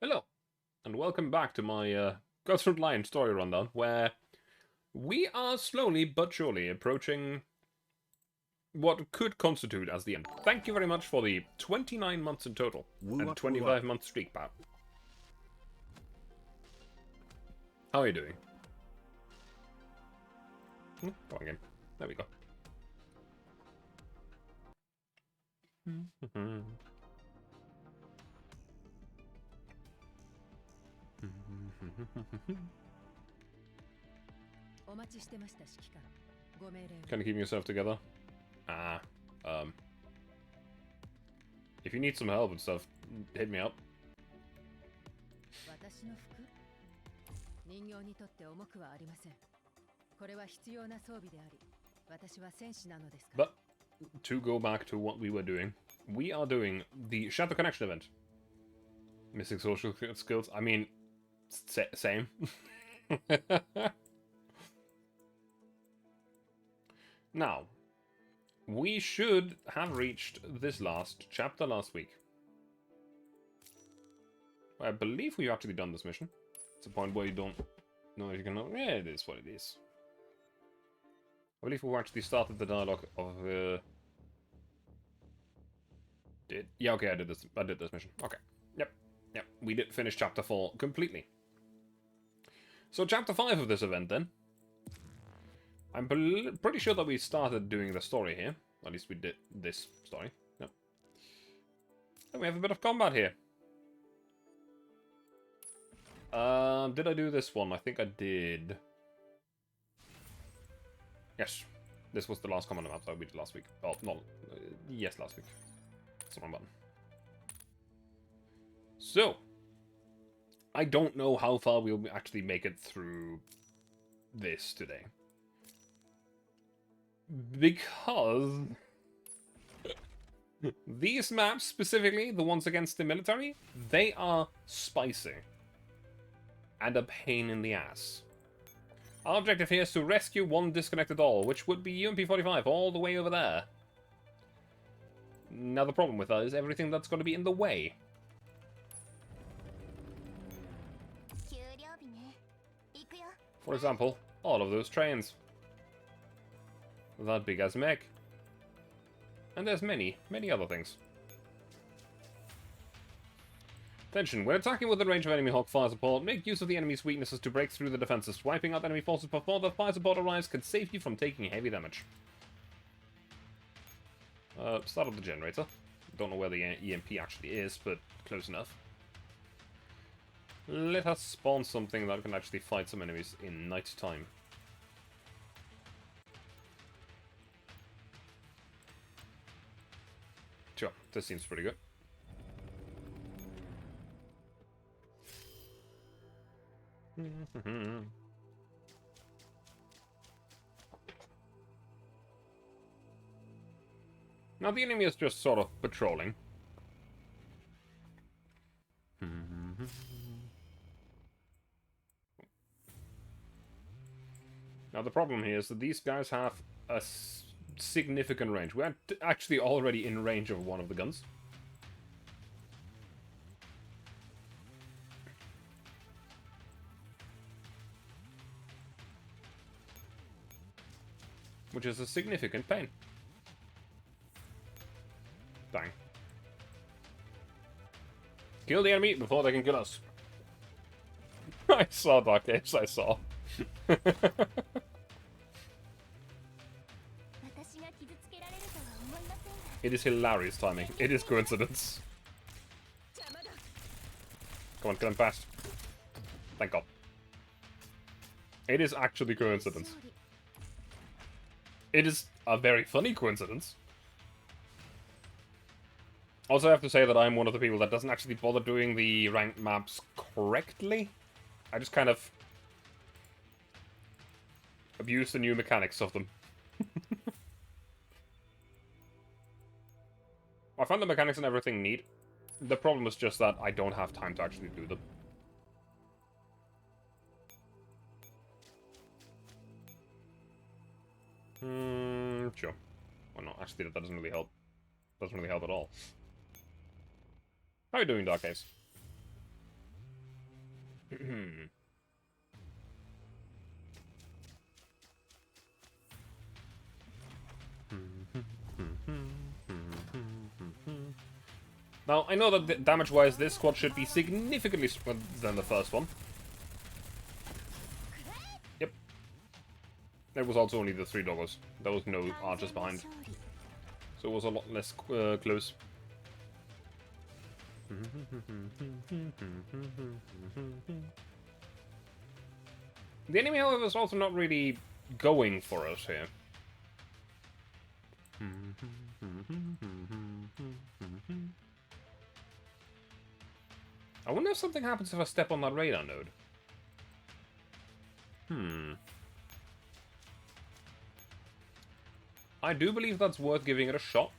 Hello, and welcome back to my Frontline story rundown, where we are slowly but surely approaching what could constitute as the end. Thank you very much for the 29 months in total, and 25-month streak, pal. How are you doing? Go again. There we go. Kind of keeping yourself together. If you need some help and stuff, hit me up. But to go back to what we were doing, we are doing the Shadow Connection event. Missing social skills. I mean, same. Now, we should have reached this last chapter last week. I believe we've actually done this mission. It's a point where you don't know if you can... Yeah, it is what it is. I believe we actually started the dialogue of... Yeah, okay, I did this mission. Okay. Yep. We did finish chapter 4 completely. So chapter 5 of this event, then. I'm pretty sure that we started doing the story here. At least we did this story. Yep. And we have a bit of combat here. Did I do this one? I think I did. Yes. This was the last command map that we did last week. Oh, no. Yes, last week. That's the wrong button. So. I don't know how far we'll actually make it through this today. Because these maps, specifically, the ones against the military, they are spicy. And a pain in the ass. Our objective here is to rescue one disconnected doll, which would be UMP-45 all the way over there. Now the problem with that is everything that's going to be in the way. For example, all of those trains. That big as mech. And there's many other things. Attention, when attacking with the range of enemy Hawk fire support, make use of the enemy's weaknesses to break through the defenses. Wiping out enemy forces before the fire support arrives can save you from taking heavy damage. Start up the generator. Don't know where the EMP actually is, but close enough. Let us spawn something that can actually fight some enemies in night time. Sure, this seems pretty good. Now the enemy is just sort of patrolling. Now the problem here is that these guys have a significant range. We're actually already in range of one of the guns. Which is a significant pain. Bang. Kill the enemy before they can kill us. I saw Dark Apes, I saw. It is hilarious timing. It is coincidence. Come on, kill him fast. Thank God. It is actually coincidence. It is a very funny coincidence. Also, I have to say that I'm one of the people that doesn't actually bother doing the ranked maps correctly. I just kind of abuse the new mechanics of them. I find the mechanics and everything neat. The problem is just that I don't have time to actually do them. Sure. Well, no, actually, that doesn't really help. Doesn't really help at all. How are you doing, Dark Ace? Now, I know that damage-wise, this squad should be significantly stronger than the first one. Yep. There was also only the 3 doggos. There was no archers behind. So it was a lot less close. The enemy, however, is also not really going for us here. I wonder if something happens if I step on that radar node. I do believe that's worth giving it a shot.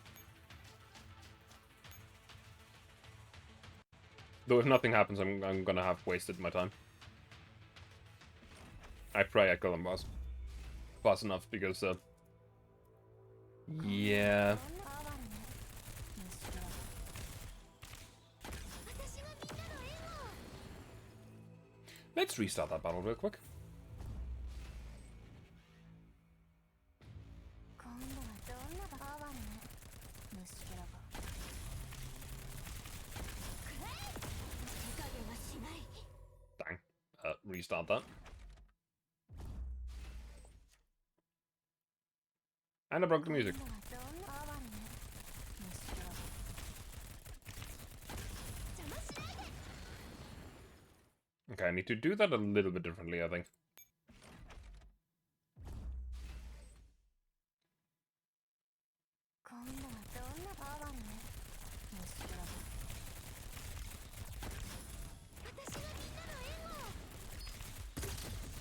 Though if nothing happens, I'm gonna have wasted my time. I pray I kill them fast enough, because, yeah. Let's restart that battle real quick. Dang. Restart that. And I broke the music. Okay, I need to do that a little bit differently, I think.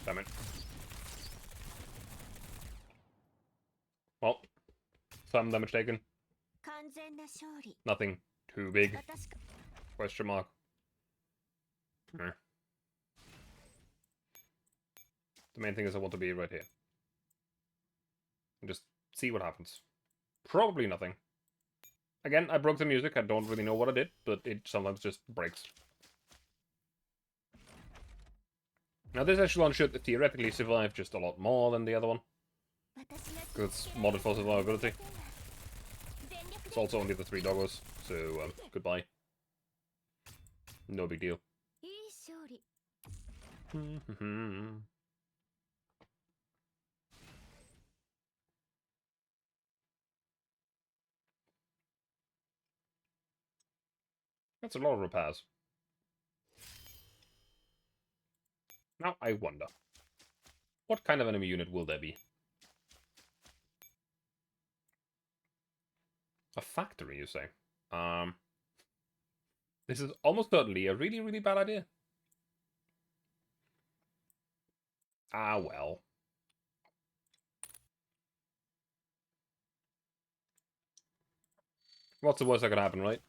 Damn it. Well, some damage taken. Nothing too big. Question mark. The main thing is I want to be right here. And just see what happens. Probably nothing. Again, I broke the music. I don't really know what I did, but it sometimes just breaks. Now this echelon should theoretically survive just a lot more than the other one. Because it's modded for survivability. It's also only the 3 doggos, so goodbye. No big deal. That's a lot of repairs. Now I wonder, what kind of enemy unit will there be? A factory, you say? This is almost certainly a really, really bad idea. Ah, well. What's the worst that could happen, right?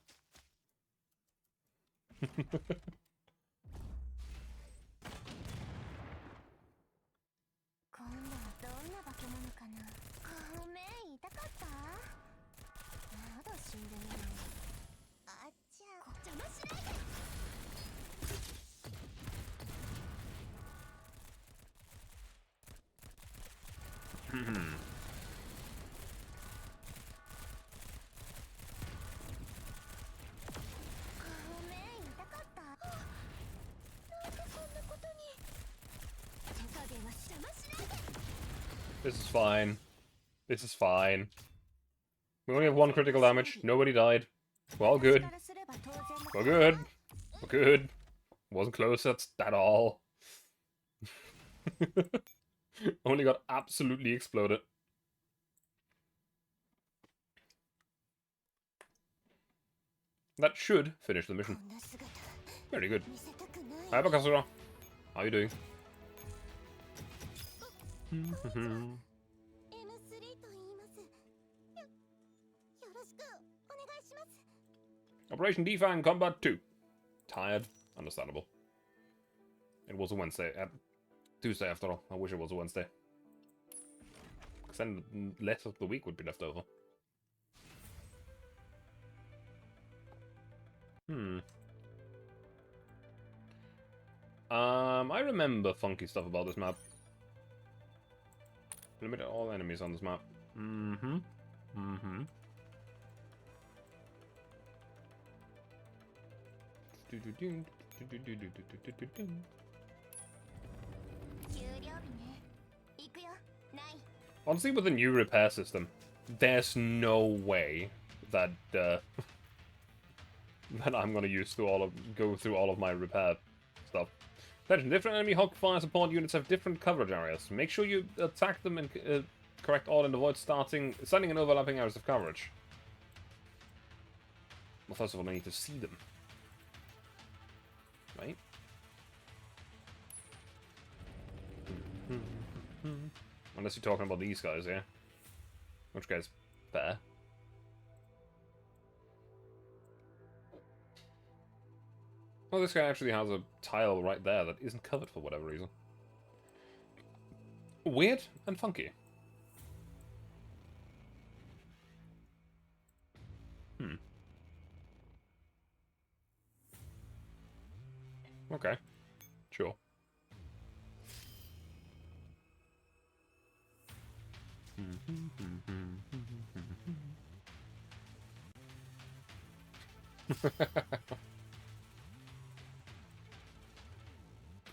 This is fine. This is fine. We only have 1 critical damage. Nobody died. We're all good. We're good. We're good. Wasn't close at all. Only got absolutely exploded. That should finish the mission. Very good. Hi, Bakasura. How are you doing? Operation Defang Combat 2. Tired. Understandable. It was a Wednesday. Tuesday after all. I wish it was a Wednesday. Because then less of the week would be left over. I remember funky stuff about this map. Limit all enemies on this map. Mm-hmm. Mm-hmm. Honestly, with the new repair system, there's no way that that I'm gonna go through all of my repair stuff. Attention, different enemy hog fire support units have different coverage areas. Make sure you attack them in correct order and avoid starting and overlapping areas of coverage. Well, first of all, I need to see them. Right? Unless you're talking about these guys, yeah? Which guy's better? Well, this guy actually has a tile right there that isn't covered for whatever reason. Weird and funky. Okay. Sure.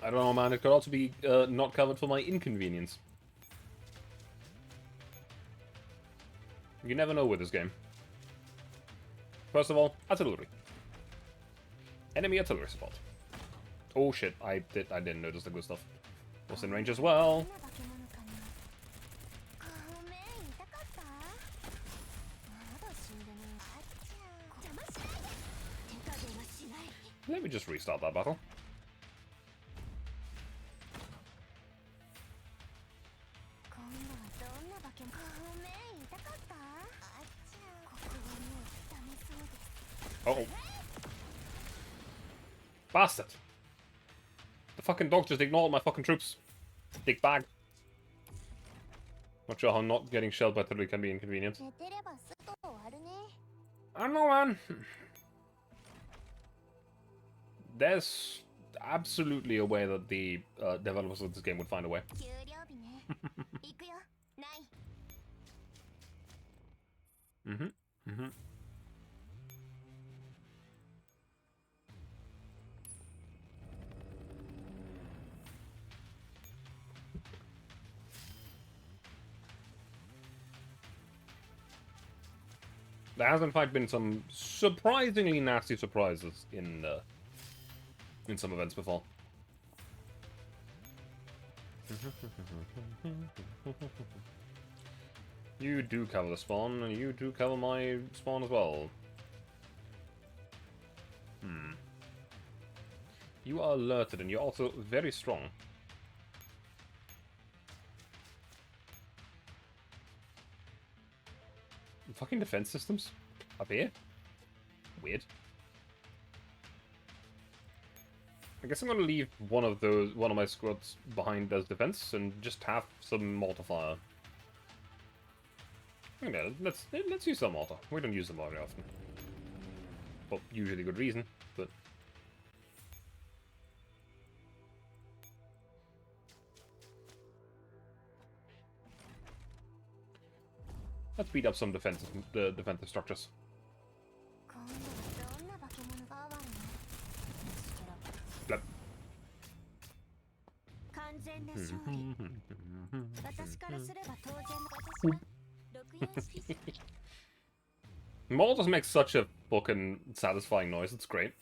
I don't know, man. It could also be not covered for my inconvenience. You never know with this game. First of all, artillery. Enemy artillery support. Oh shit, I didn't notice the good stuff. Was in range as well. Let me just restart that battle. Uh-oh. Bastard! The fucking dog just ignored my fucking troops. Dick bag. Not sure how not getting shelled by artillery can be inconvenient. I don't know, man. There's absolutely a way that the developers of this game would find a way. Mm-hmm. Mm-hmm. There has in fact been some surprisingly nasty surprises in some events before. You do cover the spawn, and you do cover my spawn as well. You are alerted, and you're also very strong. Fucking defense systems? Up here? Weird. I guess I'm gonna leave one of my squads behind as defense and just have some mortar fire. Okay, let's use some mortar. We don't use them very often. For usually good reason, but let's beat up some defensive structures. Blep. Mortars make such a fucking satisfying noise, it's great.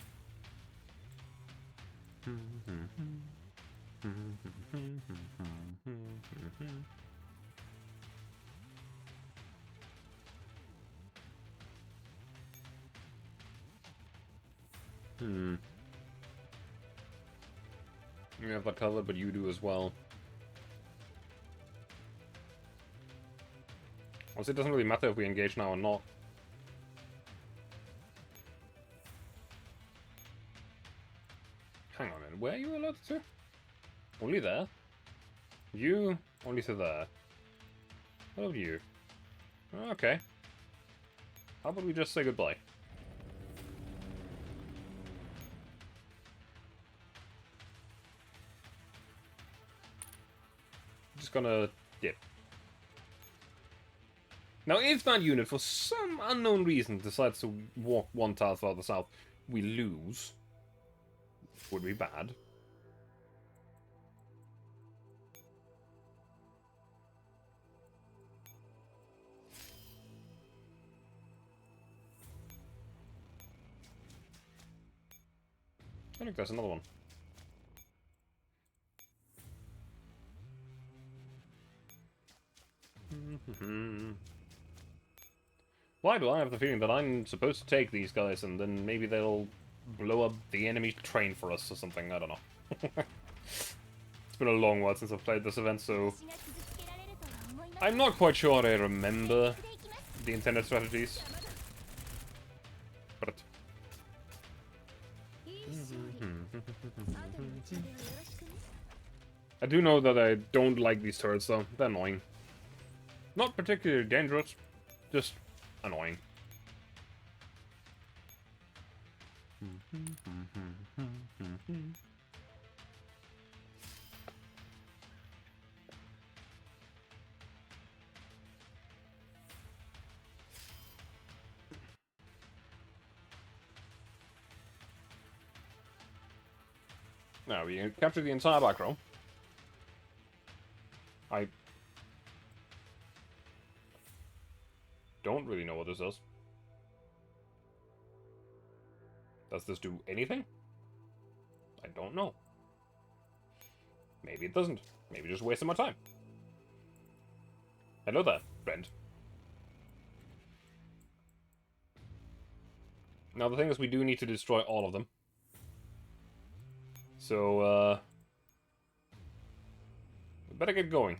You have that covered, but you do as well. Also, it doesn't really matter if we engage now or not. Hang on a minute, where are you alerted to? Only there? You, only to there. What of you? Okay. How about we just say goodbye? Just gonna dip. Now, if that unit, for some unknown reason, decides to walk one tile further south, we lose. Would be bad. I think there's another one. Why do I have the feeling that I'm supposed to take these guys and then maybe they'll blow up the enemy train for us or something? I don't know. It's been a long while since I've played this event, so I'm not quite sure I remember the intended strategies. But I do know that I don't like these turrets, though. They're annoying. Not particularly dangerous, just annoying. Now, we captured the entire back row. I don't really know what this does. Does this do anything? I don't know. Maybe it doesn't. Maybe just wasting my time. Hello there, friend. Now the thing is, we do need to destroy all of them. So, we better get going.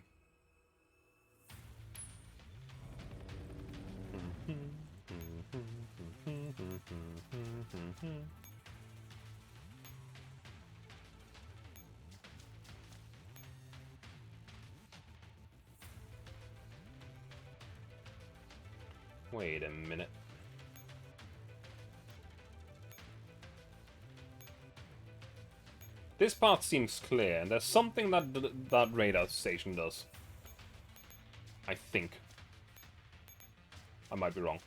Wait a minute. This part seems clear, and there's something that that radar station does. I think. I might be wrong.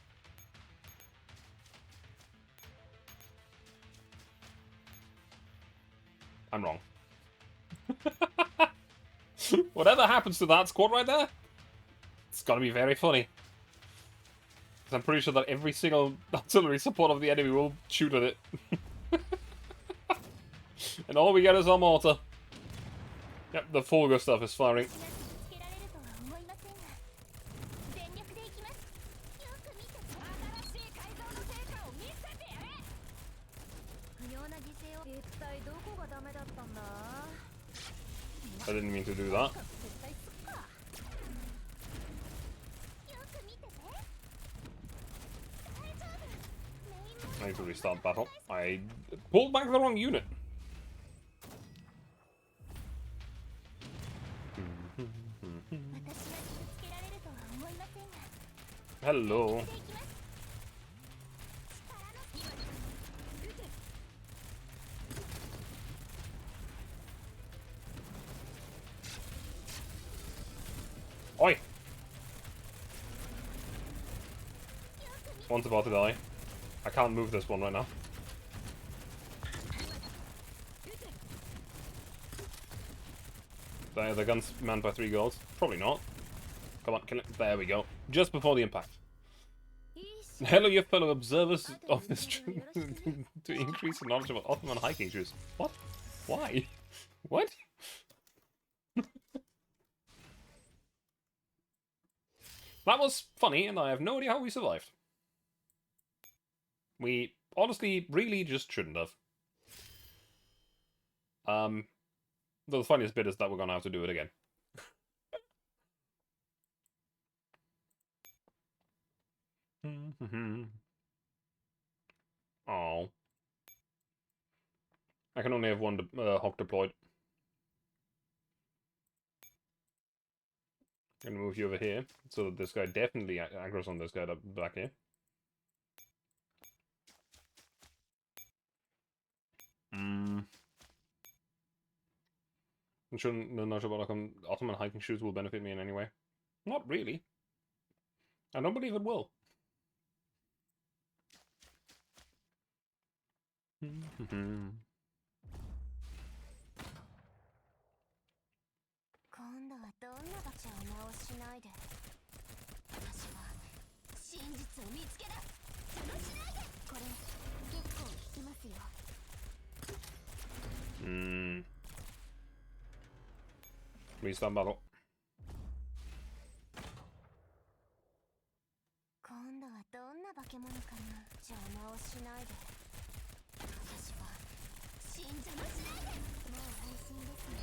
I'm wrong. Whatever happens to that squad right there, it's gonna be very funny. I'm pretty sure that every single artillery support of the enemy will shoot at it. And all we get is our mortar. Yep, the Fulgur stuff is firing. I didn't mean to do that. I need to restart battle. I pulled back the wrong unit. Hello. Oi! One's about to die. I can't move this one right now. The gun's manned by 3 girls. Probably not. Come on, kill it. There we go. Just before the impact. Hello, your fellow observers of this trip to increase the knowledge of Ottoman hiking shoes. What? Why? What? That was funny, and I have no idea how we survived. We honestly really just shouldn't have. The funniest bit is that we're gonna have to do it again. Oh. I can only have one hawk deployed. I'm gonna move you over here, so that this guy definitely aggroes on this guy back here. And shouldn't the notch about Ottoman hiking shoes will benefit me in any way? Not really. I don't believe it will. Restart battle.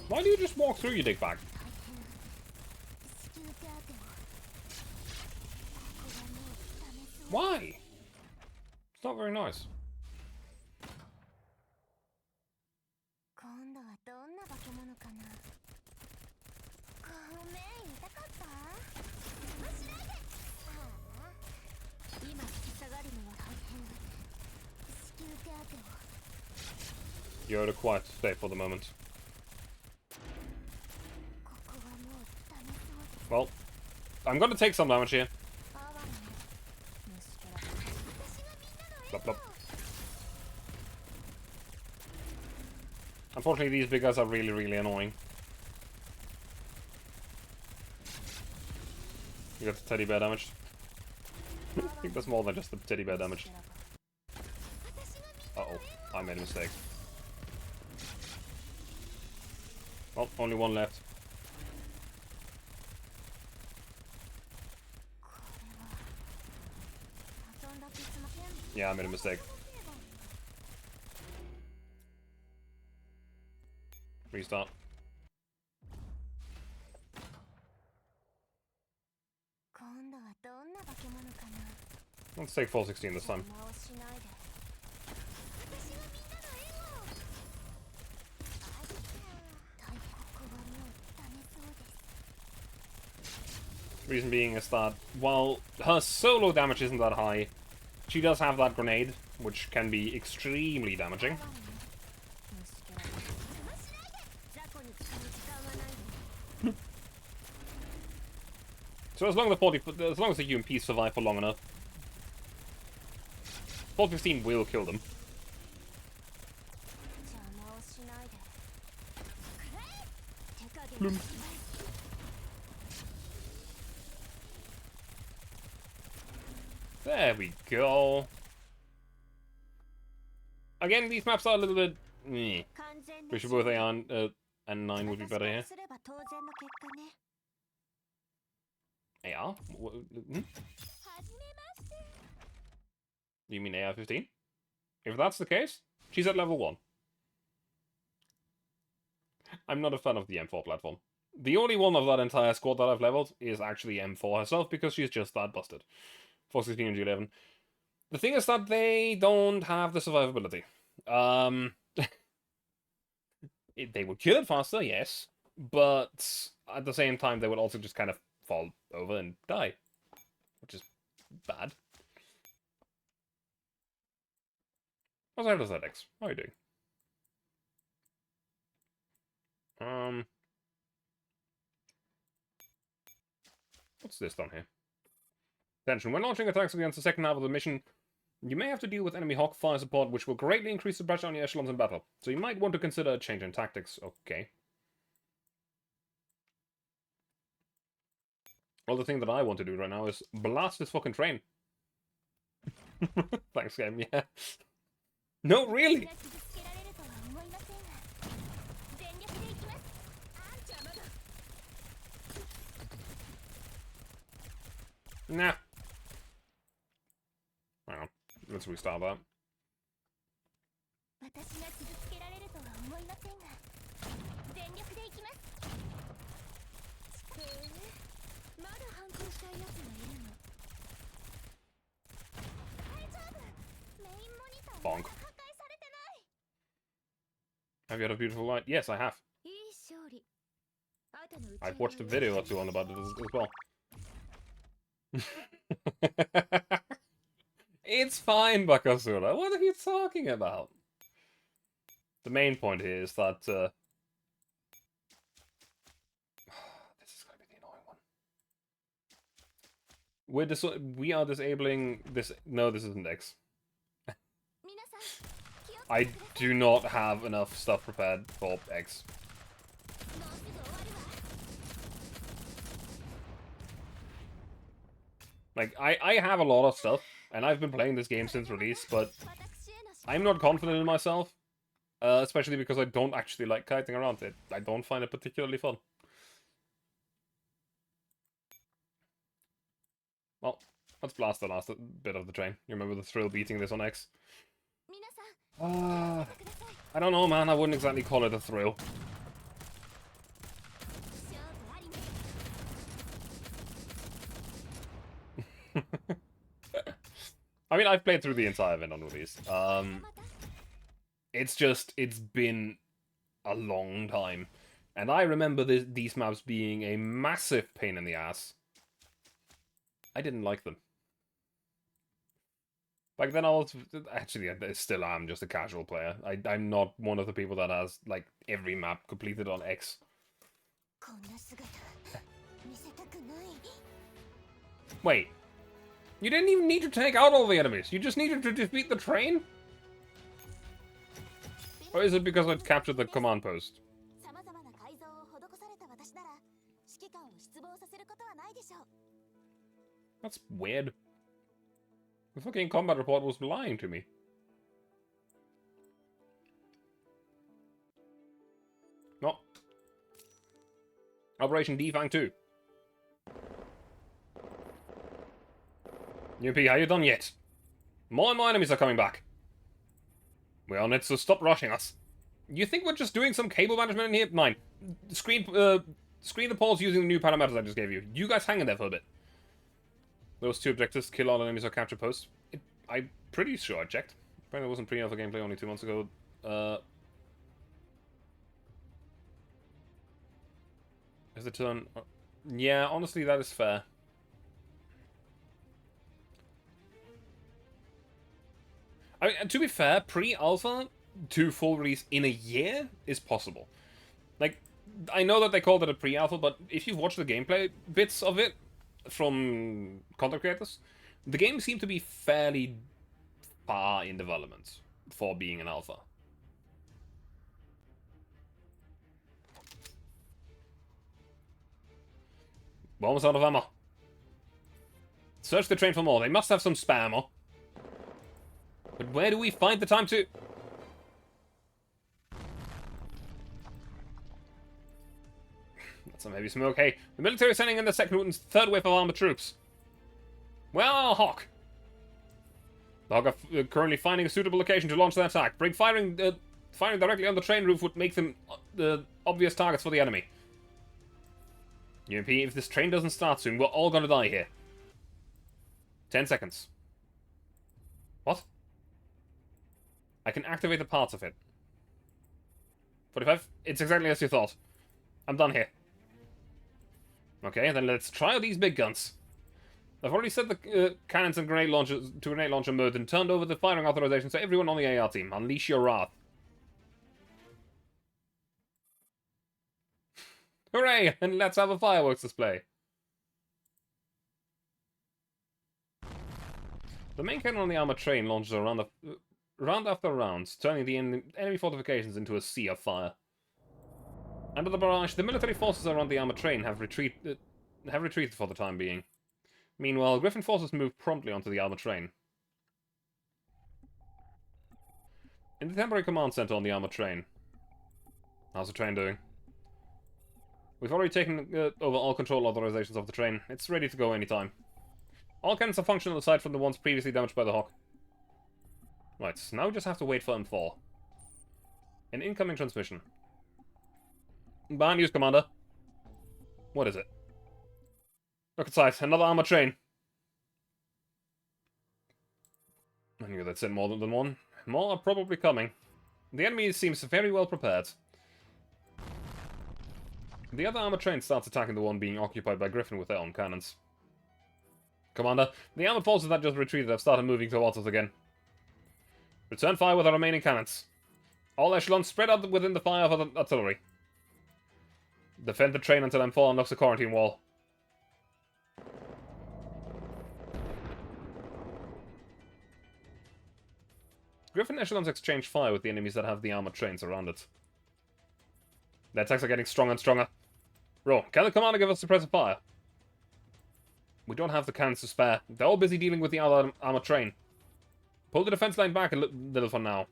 Why do you just walk through, you dickbag? Why? It's not very nice. You're at a quiet state for the moment. Well, I'm gonna take some damage here. Blop, blop. Unfortunately, these big guys are really, really annoying. You got the teddy bear damaged. I think that's more than just the teddy bear damage. Uh-oh, I made a mistake. Well, only one left. Yeah, I made a mistake. Restart. Let's take 416 this time. Reason being is that while her solo damage isn't that high, she does have that grenade, which can be extremely damaging. So as long as the UMPs survive for long enough, 415 will kill them. Bloom. There we go. Again, these maps are a little bit meh. Wish both AR and 9 would be better here. AR? You mean AR-15? If that's the case, she's at level 1. I'm not a fan of the M4 platform. The only one of that entire squad that I've leveled is actually M4 herself, because she's just that busted. 416 and G11. The thing is that they don't have the survivability. They would kill it faster, yes, but at the same time they would also just kind of fall over and die, which is bad. How's our aesthetics? How are you doing? What's this down here? Attention, when launching attacks against the second half of the mission, you may have to deal with enemy Hawk fire support, which will greatly increase the pressure on your echelons in battle. So you might want to consider a change in tactics. Okay. Well, the thing that I want to do right now is blast this fucking train. Thanks, game, yeah. No, really? Nah. Hang on. Let's restart that. Bonk. Have you had a beautiful light? Yes, I have. I've watched a video or two on about it as well. It's fine, Bakasura. What are you talking about? The main point here is that We are disabling this. No, this isn't X. I do not have enough stuff prepared for X. Like, I have a lot of stuff, and I've been playing this game since release, but I'm not confident in myself. Especially because I don't actually like kiting around it. I don't find it particularly fun. Well, let's blast the last bit of the train. You remember the thrill beating this on X? I don't know, man. I wouldn't exactly call it a thrill. I mean, I've played through the entire event on release. It's been a long time. And I remember these maps being a massive pain in the ass. I didn't like them. Like, then I was... Actually, I still am just a casual player. I'm not one of the people that has, like, every map completed on X. Wait. You didn't even need to take out all the enemies. You just needed to defeat the train? Or is it because I captured the command post? That's weird. The fucking combat report was lying to me. No. Operation Defang 2. UP, how you done yet? More and more enemies are coming back. We're on it, so stop rushing us. You think we're just doing some cable management in here? Mine. Screen the pause using the new parameters I just gave you. You guys hang in there for a bit. Those two objectives, kill all enemies or capture posts. I'm pretty sure I checked. Apparently it wasn't pre-alpha gameplay only 2 months ago. Is the turn... Yeah, honestly, that is fair. I mean, to be fair, pre-alpha to full release in a year is possible. Like, I know that they called it a pre-alpha, but if you've watched the gameplay bits of it from content creators, the game seemed to be fairly far in development for being an alpha. We're almost out of ammo. Search the train for more. They must have some spare ammo. But where do we find the time to... That's some heavy smoke. Hey, the military is sending in the second and third wave of armored troops. Well, Hawk. The Hawk are currently finding a suitable location to launch their attack. Firing directly on the train roof would make them obvious targets for the enemy. UMP, if this train doesn't start soon, we're all gonna die here. 10 seconds. What? I can activate the parts of it. 45? It's exactly as you thought. I'm done here. Okay, then let's try out these big guns. I've already set the cannons and grenade launchers to grenade launcher mode and turned over the firing authorization to everyone on the AR team. Unleash your wrath. Hooray! And let's have a fireworks display. The main cannon on the armored train launches round after round, turning the enemy fortifications into a sea of fire. Under the barrage, the military forces around the armored train have retreated for the time being. Meanwhile, Griffin forces move promptly onto the armored train. In the temporary command center on the armored train. How's the train doing? We've already taken over all control authorizations of the train. It's ready to go anytime. All cannons are functional aside from the ones previously damaged by the Hawk. Right, now we just have to wait for M4. An incoming transmission. Behind you, Commander. What is it? Look at sight, another armored train. I knew they'd send more than one. More are probably coming. The enemy seems very well prepared. The other armored train starts attacking the one being occupied by Griffin with their own cannons. Commander, the armored forces that just retreated have started moving towards us again. Return fire with our remaining cannons. All echelons spread out within the fire of the artillery. Defend the train until M4 unlocks the quarantine wall. Griffin echelons exchange fire with the enemies that have the armored trains around it. Their attacks are getting stronger and stronger. Bro, can the commander give us suppressive fire? We don't have the cannons to spare. They're all busy dealing with the other armored train. Pull the defense line back a little for now.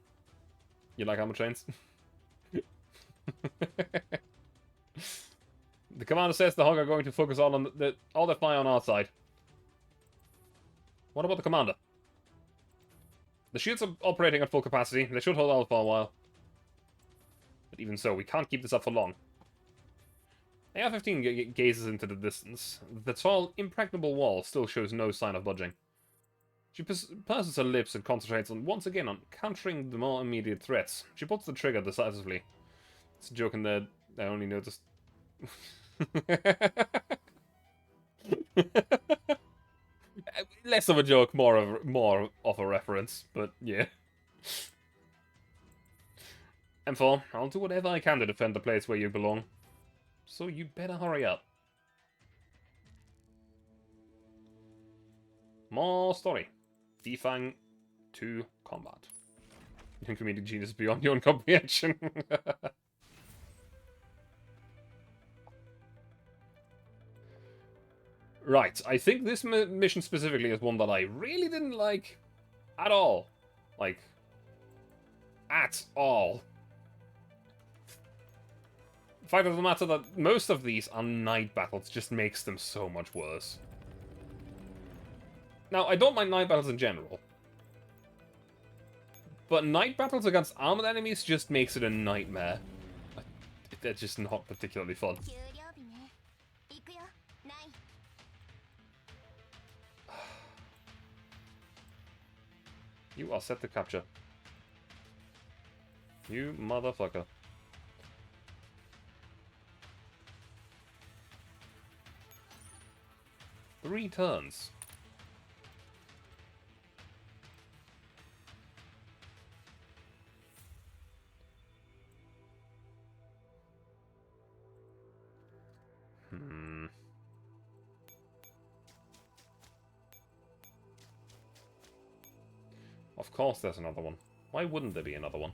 You like armored trains? The commander says the Hog are going to focus all on all their fire on our side. What about the commander? The shields are operating at full capacity. They should hold out for a while. But even so, we can't keep this up for long. AR-15 gazes into the distance. The tall, impregnable wall still shows no sign of budging. She purses her lips and concentrates once again on countering the more immediate threats. She pulls the trigger decisively. It's a joke in there. I only noticed. Less of a joke, more of a reference, but yeah. M4, I'll do whatever I can to defend the place where you belong. So you'd better hurry up. More story. Defang to combat. Comedic genius beyond your own comprehension. Right, I think this mission specifically is one that I really didn't like at all. Like, at all. The fact of the matter that most of these are night battles just makes them so much worse. Now, I don't mind night battles in general. But night battles against armored enemies just makes it a nightmare. They're just not particularly fun. You are set to capture. You motherfucker. Three turns. Of course there's another one. Why wouldn't there be another one?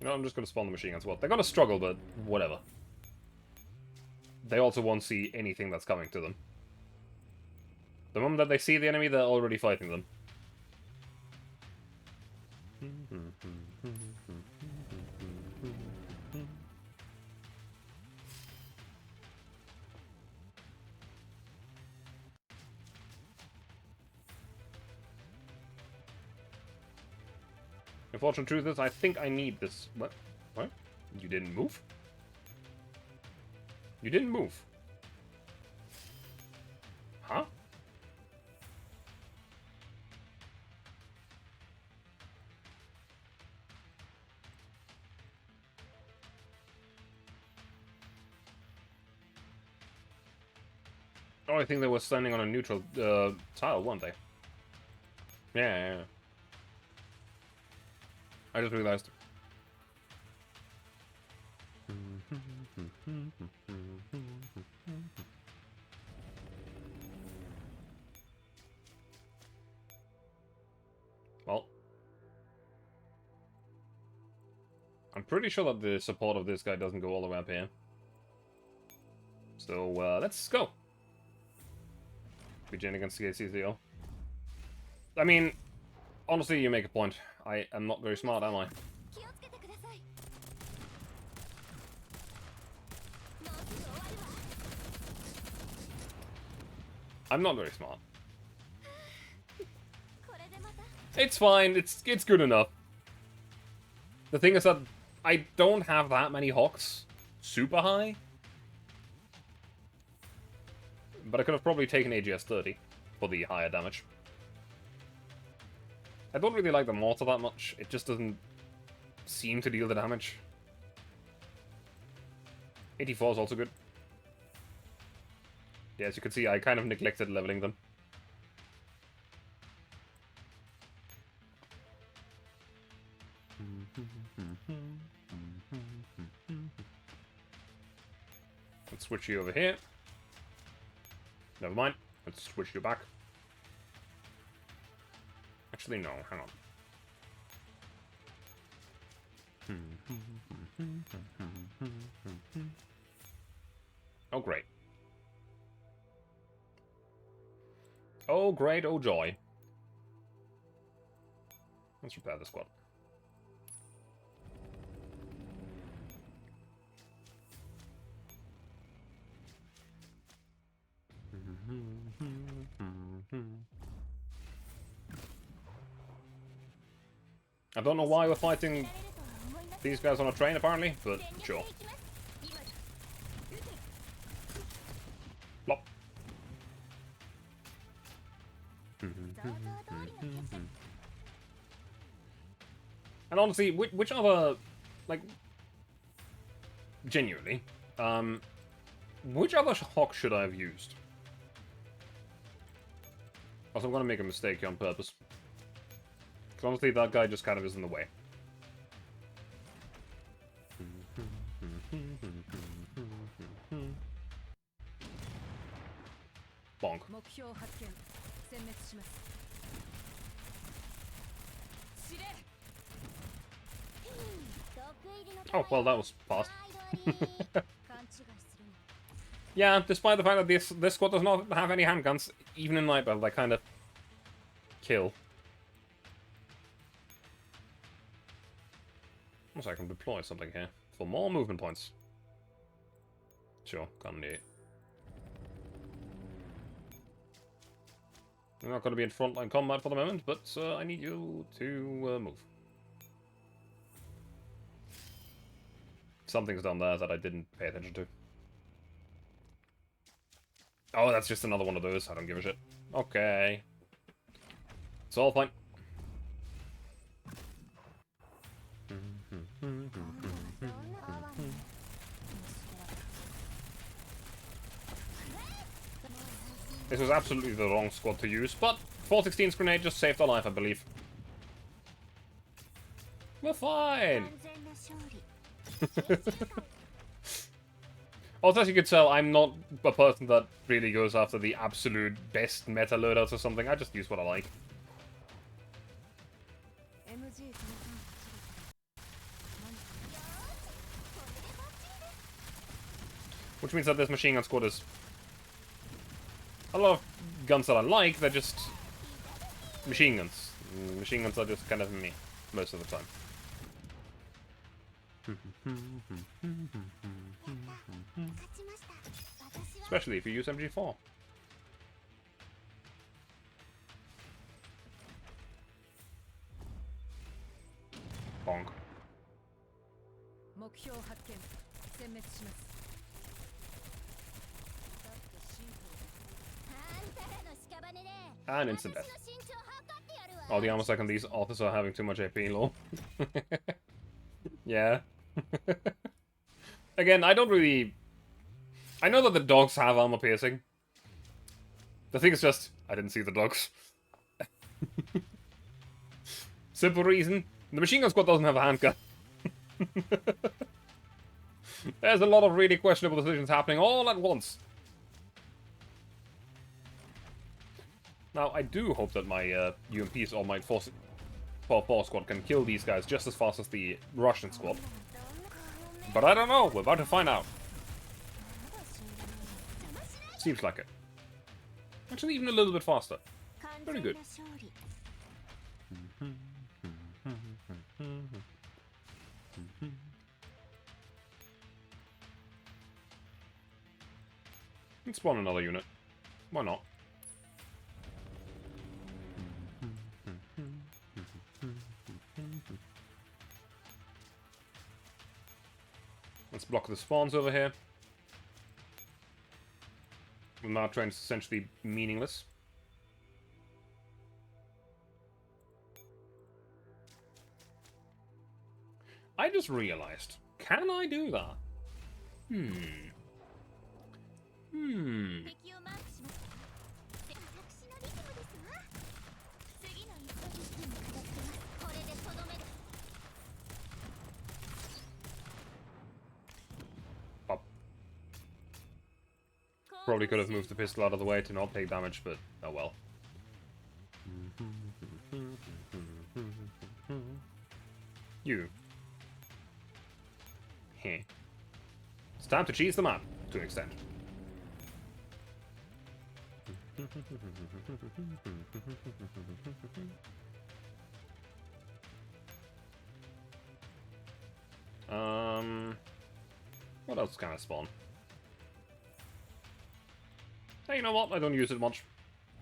You know, I'm just going to spawn the machine guns. Well, they're going to struggle, but whatever. They also won't see anything that's coming to them. The moment that they see the enemy, they're already fighting them. The unfortunate truth is, I think I need this. What? What? You didn't move? You didn't move. Huh? Oh, I think they were standing on a neutral tile, weren't they? Yeah. I just realized. Well, I'm pretty sure that the support of this guy doesn't go all the way up here. So, let's go. Begin against the ACCO. I mean, honestly, you make a point. I am not very smart, am I? I'm not very smart. It's fine. It's good enough. The thing is that I don't have that many Hawks super high. But I could have probably taken AGS 30 for the higher damage. I don't really like the mortar that much. It just doesn't seem to deal the damage. 84 is also good. Yeah, as you can see, I kind of neglected leveling them. Let's switch you over here. Never mind. Let's switch you back. Actually, no. Hang on. Oh, great. Oh, great. Oh, joy. Let's repair the squad. I don't know why we're fighting these guys on a train, apparently, but sure. Plop. And honestly, which other, like, genuinely, which other hawk should I have used? Also, I'm gonna make a mistake here on purpose. Because honestly, that guy just kind of is in the way. Bonk. Oh, well, that was fast. Yeah, despite the fact that this squad does not have any handguns, even in night battle, they kind of kill. Also, I can deploy something here for more movement points. Sure, come near. We're not going to be in frontline combat for the moment, but I need you to move. Something's down there that I didn't pay attention to. Oh, that's just another one of those. I don't give a shit. Okay. It's all fine. This was absolutely the wrong squad to use, but 416's grenade just saved our life, I believe. We're fine! Also, as you could tell, I'm not a person that really goes after the absolute best meta loadouts or something. I just use what I like. Which means that this machine gun squad is a lot of guns that I like, they're just machine guns. Machine guns are just kind of me most of the time. Especially if you use MG4. Bonk. And instant death. Oh, the armor second these authors are having too much AP, lol. Yeah. Again, I don't really... I know that the dogs have armor piercing. The thing is just, I didn't see the dogs. Simple reason, the machine gun squad doesn't have a handgun. There's a lot of really questionable decisions happening all at once. Now, I do hope that my UMP's All-Might Force squad can kill these guys just as fast as the Russian squad. But I don't know, we're about to find out. Seems like it. Actually, even a little bit faster. Very good. Let's spawn another unit. Why not? Let's block the spawns over here. Well, now train's essentially meaningless. I just realized, can I do that? Pop. Probably could have moved the pistol out of the way to not take damage, but oh well. You. Heh. It's time to cheese the map, to an extent. What else can I spawn? Hey, you know what? I don't use it much.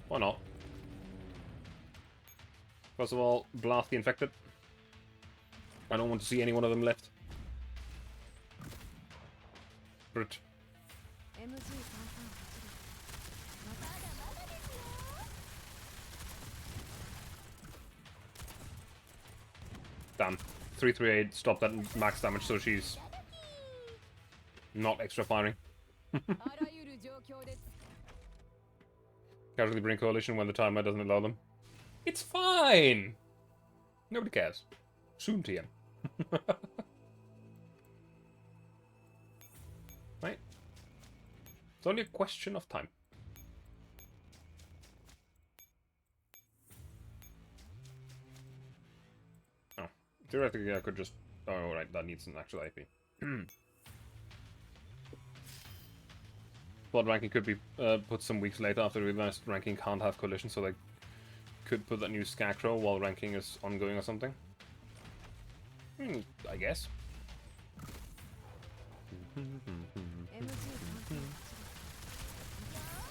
Why not? First of all, blast the infected. I don't want to see any one of them left. Brute. Damn. 338 stopped that max damage, so she's not extra firing. Casually bring coalition when the timer doesn't allow them. It's fine! Nobody cares. Soon TM. Right? It's only a question of time. Oh. Theoretically, I could just... Oh, right, that needs an actual IP. Blood ranking could be put some weeks later after realized ranking can't have collision, so they could put that new Scarecrow while ranking is ongoing or something. I guess.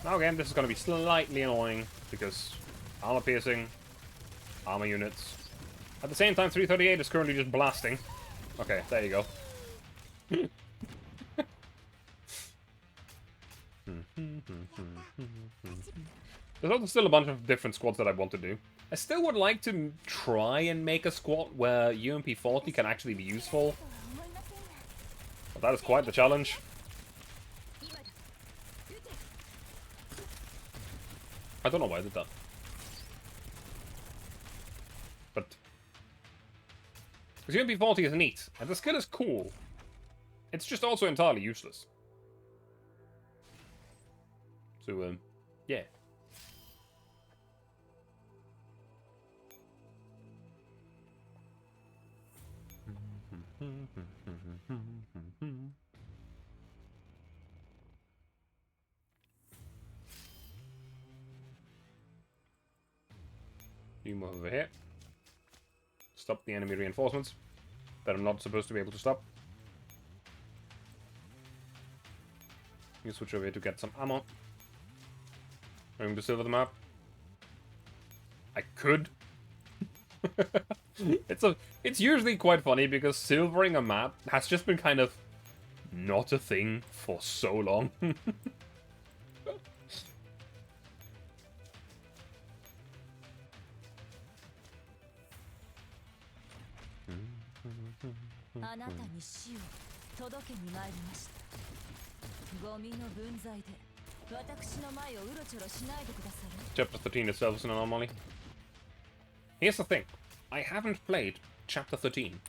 Now again, this is going to be slightly annoying because armor piercing, armor units. At the same time, 338 is currently just blasting. Okay, there you go. There's also still a bunch of different squads that I want to do. I still would like to try and make a squad where UMP-40 can actually be useful. But that is quite the challenge. I don't know why I did that. But... because UMP-40 is neat, and the skill is cool. It's just also entirely useless. So, yeah. You move over here. Stop the enemy reinforcements that I'm not supposed to be able to stop. You switch over here to get some ammo. I'm going to silver the map. I could. It's usually quite funny because silvering a map has just been kind of not a thing for so long. Chapter 13 itself is an anomaly. Here's the thing. I haven't played Chapter 13.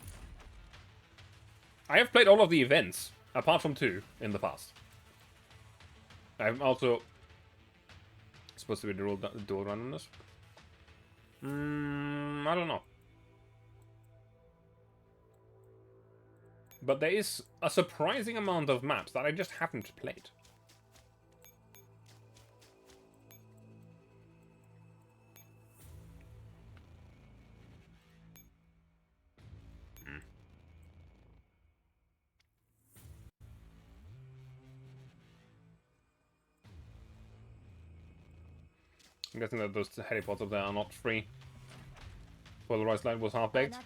I have played all of the events, apart from 2, in the past. I'm also supposed to be the dual run on this. I don't know. But there is a surprising amount of maps that I just haven't played. I'm guessing that those helipods up there are not free. Polarized light was half-baked.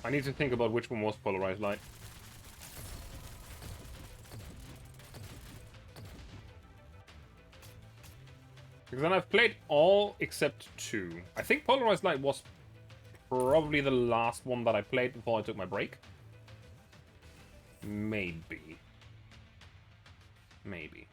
I need to think about which one was polarized light. Because then I've played all except 2. I think polarized light was probably the last one that I played before I took my break. Maybe. Maybe.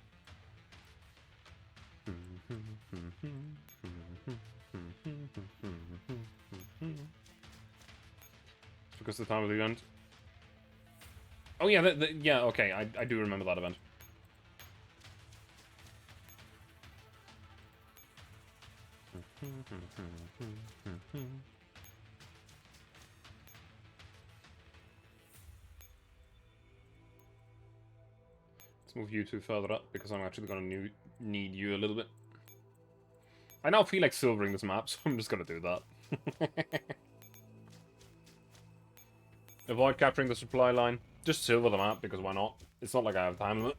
Because the time of the event. Oh yeah, yeah, okay, I do remember that event. Let's move you two further up, because I'm actually going to need you a little bit. I now feel like silvering this map, so I'm just going to do that. Avoid capturing the supply line. Just silver the map, because why not? It's not like I have time limit.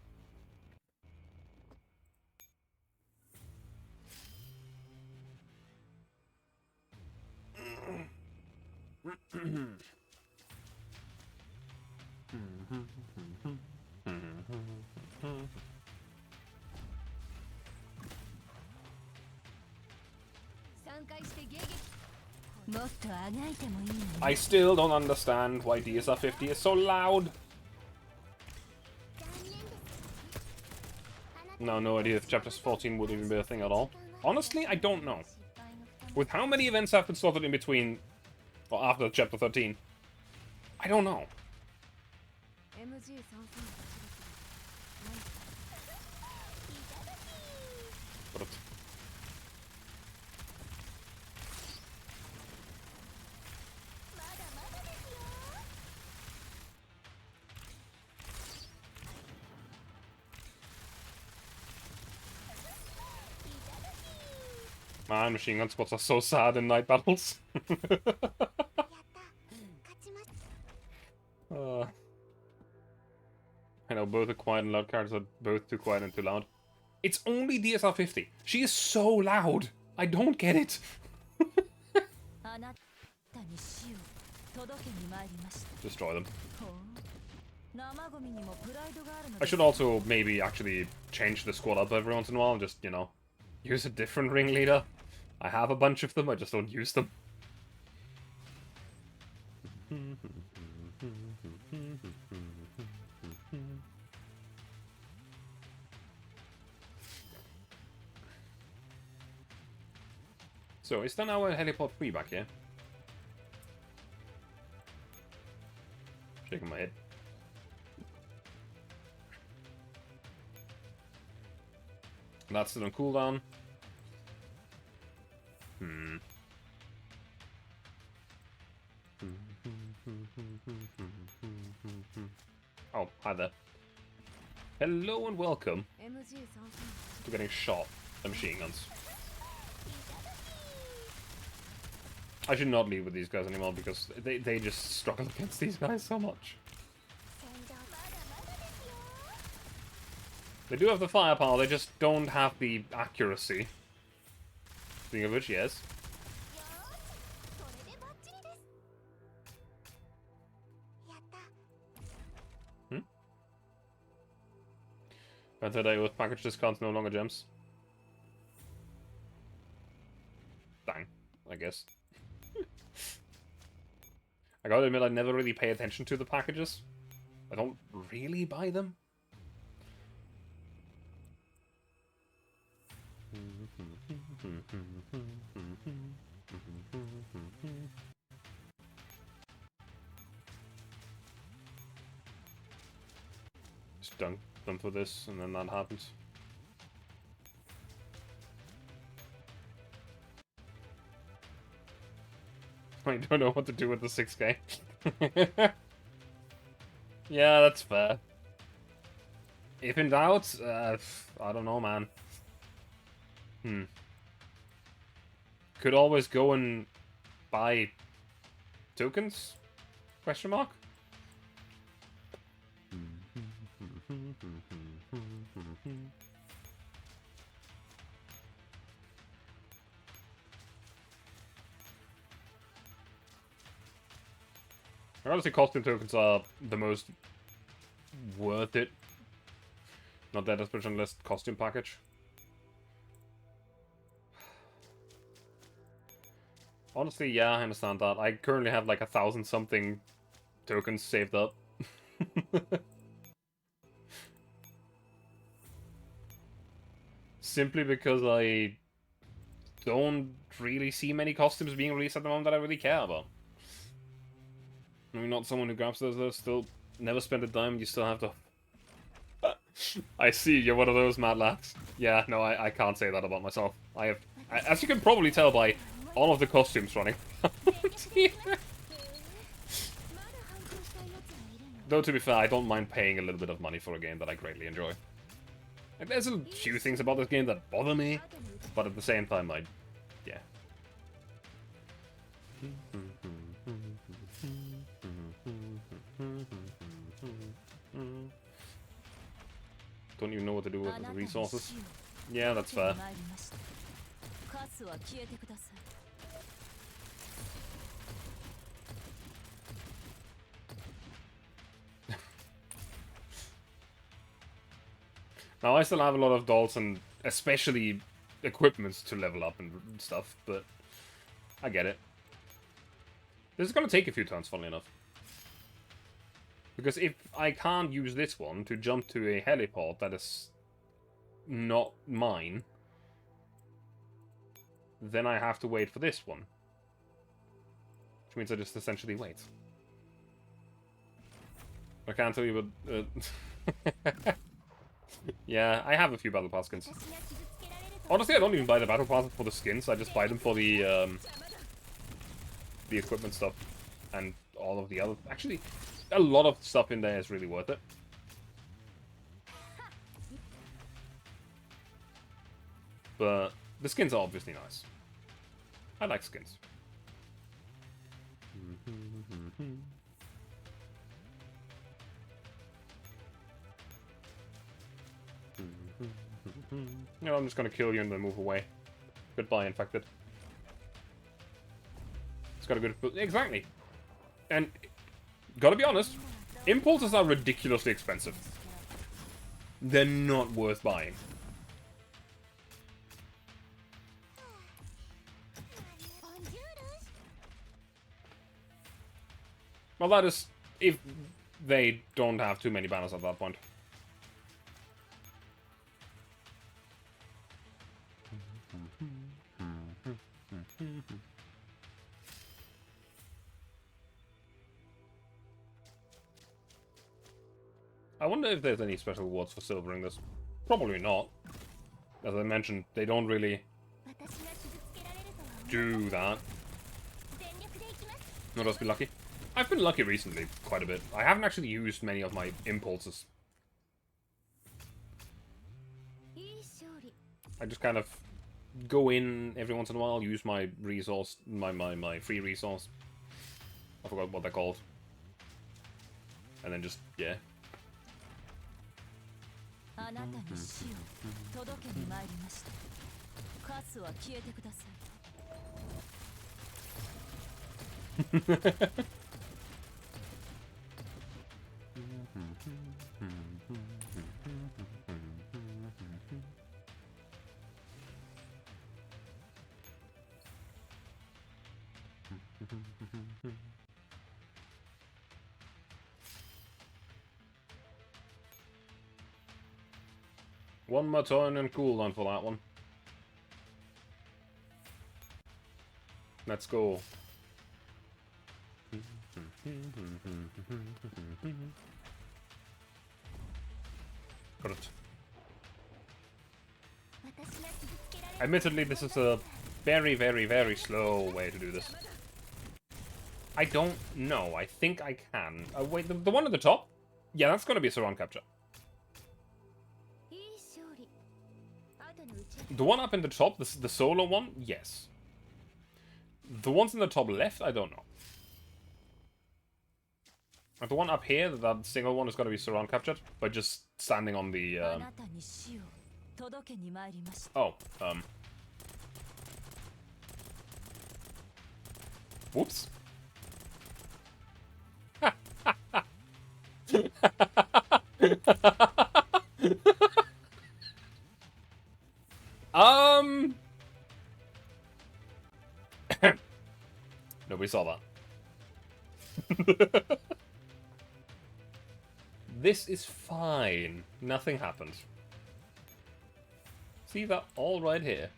I still don't understand why DSR 50 is so loud. No idea if Chapter 14 would even be a thing at all. Honestly, I don't know. With how many events have been slotted in between, or after Chapter 13, I don't know. But man, machine gun squads are so sad in night battles. I know both the quiet and loud characters are both too quiet and too loud. It's only DSR 50. She is so loud. I don't get it. Destroy them. I should also maybe actually change the squad up every once in a while and just, you know, use a different ringleader. I have a bunch of them, I just don't use them. So, is there now a heliport free back here? Shaking my head. That's still on cooldown. Oh, hi there. Hello and welcome to getting shot by machine guns. I should not leave with these guys anymore because they just struggle against these guys so much. They do have the firepower, they just don't have the accuracy. Speaking of which, yes. Today with package discounts no longer gems. Dang, I guess. I gotta admit, I never really pay attention to the packages. I don't really buy them. Just done for this, and then that happens. I don't know what to do with the 6K. Yeah, that's fair. If in doubt, I don't know, man. Could always go and buy tokens? Question mark? Honestly, costume tokens are the most worth it. Not that especially unless costume package. Honestly, yeah, I understand that. I currently have like 1,000 something tokens saved up. Simply because I don't really see many costumes being released at the moment that I really care about. I mean, not someone who grabs those, though. Still, never spend a dime, you still have to... I see, you're one of those mad lads. Yeah, no, I can't say that about myself. I As you can probably tell by all of the costumes running. Though, to be fair, I don't mind paying a little bit of money for a game that I greatly enjoy. And there's a few things about this game that bother me, but at the same time, yeah. Don't even know what to do with the resources. Yeah, that's fair. Now, I still have a lot of dolls and especially equipments to level up and stuff, but I get it. This is going to take a few turns, funnily enough. Because if I can't use this one to jump to a heliport that is not mine, then I have to wait for this one. Which means I just essentially wait. I can't tell you what... Yeah, I have a few Battle Pass skins. Honestly, I don't even buy the Battle Pass for the skins, I just buy them for the equipment stuff. And all of the other... Actually, a lot of stuff in there is really worth it. But the skins are obviously nice. I like skins. No, I'm just gonna kill you and then move away. Goodbye, infected. It's got a good... Exactly. And, gotta be honest, impulses are ridiculously expensive. They're not worth buying. Well, that is if they don't have too many banners at that point. I wonder if there's any special rewards for silvering this. Probably not. As I mentioned, they don't really do that. Not us be lucky. I've been lucky recently, quite a bit. I haven't actually used many of my impulses. I just kind of go in every once in a while, use my resource, my free resource. I forgot what they're called. And then just, yeah. One more turn and cooldown for that one. Let's go. Got it. Admittedly, this is a very, very, very slow way to do this. I don't know. I think I can. Wait, the one at the top? Yeah, that's going to be a surround capture. The one up in the top, the solo one? Yes. The ones in the top left, I don't know. And the one up here, that single one, is going to be surround captured by just standing on the... Whoops. Nobody saw that. This is fine. Nothing happened. See that all right here?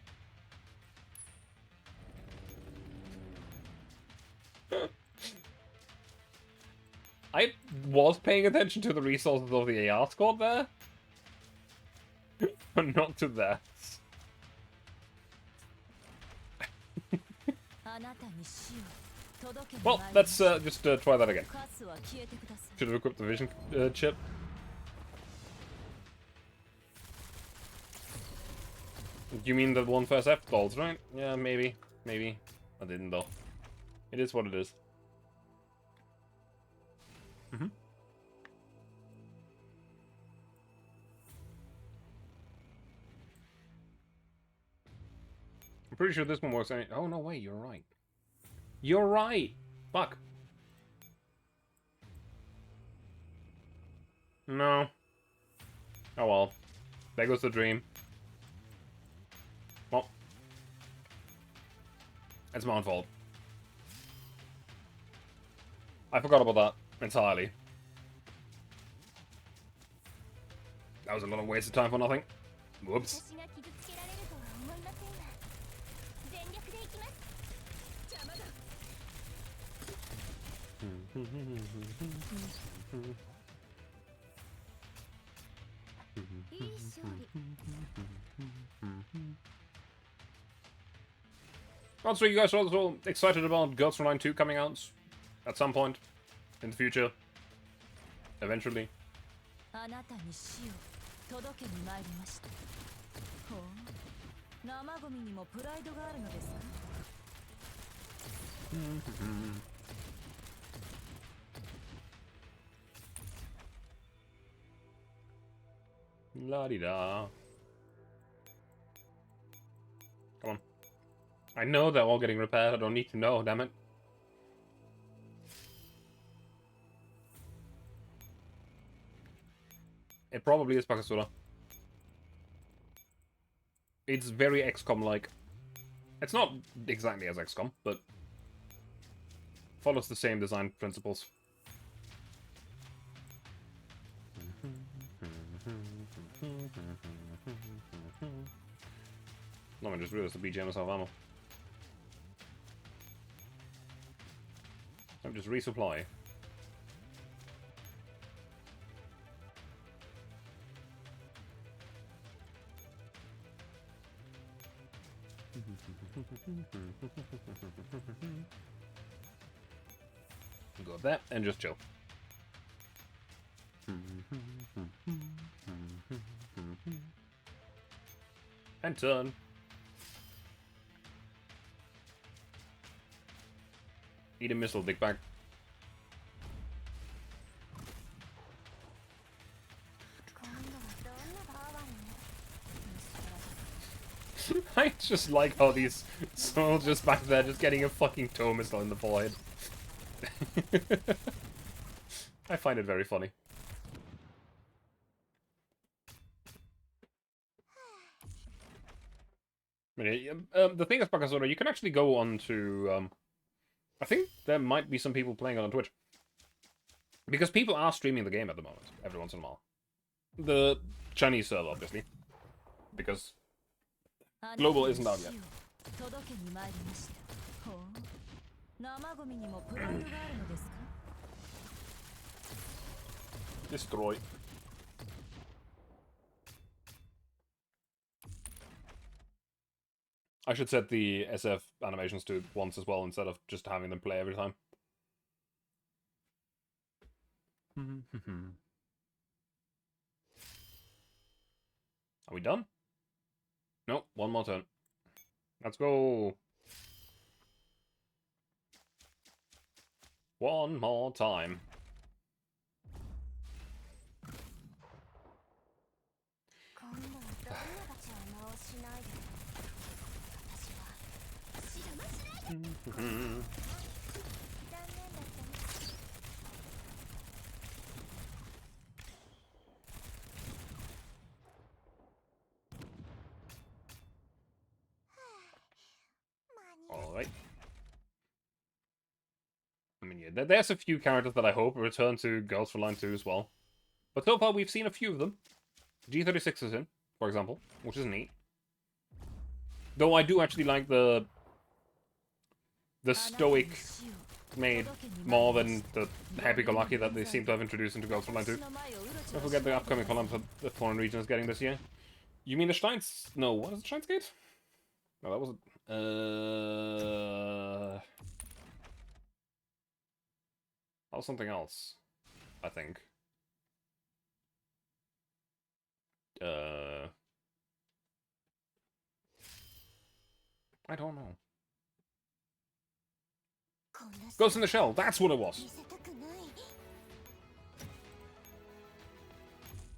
I was paying attention to the resources of the AR squad there, but not to that. Well, let's just try that again. Should have equipped the vision chip. You mean the one for SF balls, right? Yeah, maybe. Maybe. I didn't, though. It is what it is. Mm-hmm. I'm pretty sure this one works. Oh, no way, you're right. You're right! Fuck. No. Oh well. There goes the dream. Well. It's my own fault. I forgot about that entirely. That was a lot of wasted time for nothing. Whoops. Also, you guys are also excited about Frontline 2 coming out at some point in the future? Eventually. La-di-da. Come on. I know they're all getting repaired. I don't need to know, damn it. It probably is Pakasura. It's very XCOM-like. It's not exactly as XCOM, but follows the same design principles. No, I just realized the BGM is out of ammo. Let me just resupply. Go up there and just chill. And turn. Eat a missile, dickbag. I just like how these soldiers back there just getting a fucking tow missile in the forehead. I find it very funny. The thing is, Bakasura, you can actually go on to... I think there might be some people playing on Twitch. Because people are streaming the game at the moment, every once in a while. The Chinese server, obviously. Because global isn't out yet. Destroy. I should set the SF animations to once as well, instead of just having them play every time. Are we done? No, one more turn. Let's go. One more time. Alright. I mean, yeah, there's a few characters that I hope return to Frontline 2 as well. But so far, we've seen a few of them. G36 is in, for example, which is neat. Though I do actually like the stoic made more than the happy-go-lucky that they seem to have introduced into Frontline 2. Don't forget the upcoming column for the foreign region is getting this year. You mean the Steins? No, what is the Steins Gate? No, that wasn't... That was something else, I think. I don't know. Ghost in the Shell, that's what it was!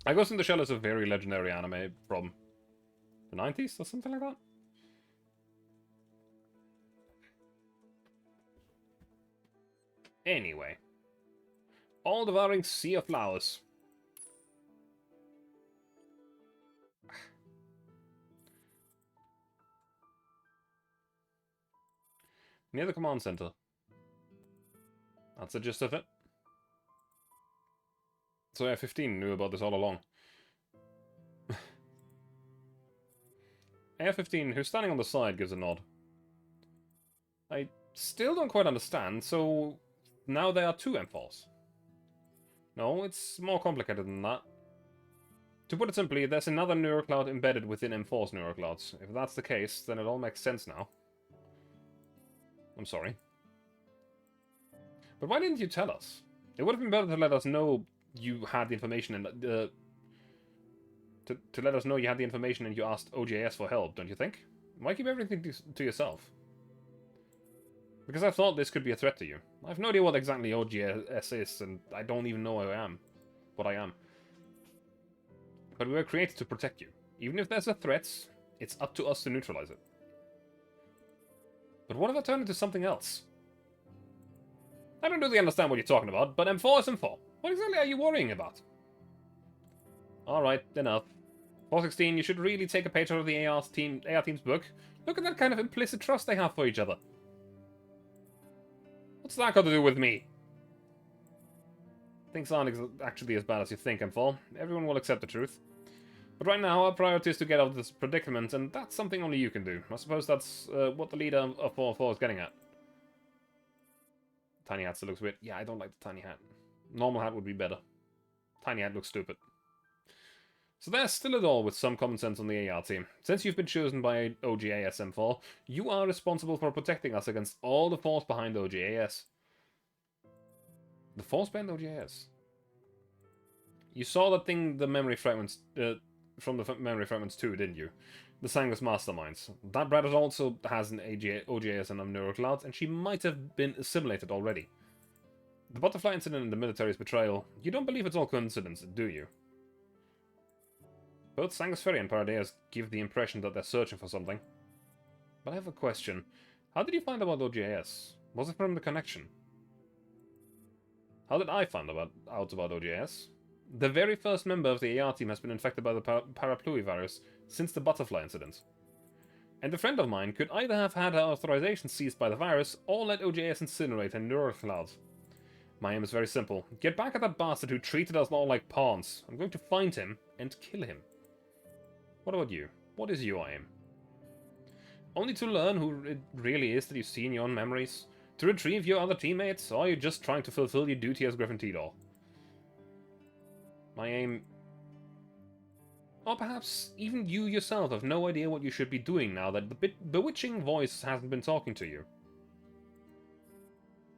Ghost in the Shell is a very legendary anime from the 90s or something like that? Anyway. All-devouring sea of flowers. Near the command center. That's the gist of it. So yeah, 15 knew about this all along. AF-15, who's standing on the side, gives a nod. I still don't quite understand, so now there are two M4s. No, it's more complicated than that. To put it simply, there's another neurocloud embedded within M4's neuroclouds. If that's the case, then it all makes sense now. I'm sorry. But why didn't you tell us? It would have been better to let us know you had the information and to let us know you had the information and you asked OJS for help, don't you think? Why keep everything to yourself? Because I thought this could be a threat to you. I have no idea what exactly OJS is, and I don't even know what I am. But we were created to protect you. Even if there's a threat, it's up to us to neutralize it. But what if I turn into something else? I don't really understand what you're talking about, but M4 is M4. What exactly are you worrying about? Alright, enough. 416, you should really take a page out of the AR team's book. Look at that kind of implicit trust they have for each other. What's that got to do with me? Things aren't actually as bad as you think, M4. Everyone will accept the truth. But right now, our priority is to get out of this predicament, and that's something only you can do. I suppose that's what the leader of 404 is getting at. Tiny hat still looks weird. Yeah, I don't like the tiny hat. Normal hat would be better. Tiny hat looks stupid. So there's still a door with some common sense on the AR team. Since you've been chosen by OGAS M4, you are responsible for protecting us against all the force behind OGAS. The force behind OGAS? You saw that thing, the memory fragments, from the memory fragments too, didn't you? The Sangus Masterminds. That brat also has an OGAS and a neurocloud, and she might have been assimilated already. The butterfly incident and the military's betrayal, you don't believe it's all coincidence, do you? Both Sangus Ferry and Paradeas give the impression that they're searching for something. But I have a question. How did you find out about OGAS? Was it from the Connexion? How did I find out about OGAS? The very first member of the AR team has been infected by the Paraplui virus since the butterfly incident. And a friend of mine could either have had her authorization seized by the virus, or let OGAS incinerate her neurocloud. My aim is very simple. Get back at that bastard who treated us all like pawns. I'm going to find him and kill him. What about you? What is your aim? Only to learn who it really is that you see in your own memories? To retrieve your other teammates? Or are you just trying to fulfill your duty as Griffin Tidor? My aim... Or perhaps even you yourself have no idea what you should be doing now that the bewitching voice hasn't been talking to you.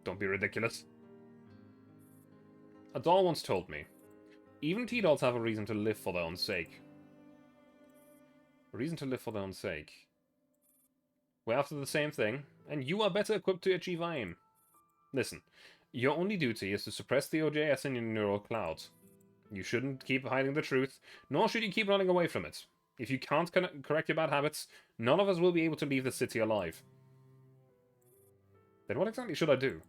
Don't be ridiculous. A doll once told me, even T-dolls have a reason to live for their own sake. A reason to live for their own sake. We're after the same thing, and you are better equipped to achieve our aim. Listen, your only duty is to suppress the OJS in your neural clouds. You shouldn't keep hiding the truth, nor should you keep running away from it. If you can't correct your bad habits, none of us will be able to leave the city alive. Then what exactly should I do?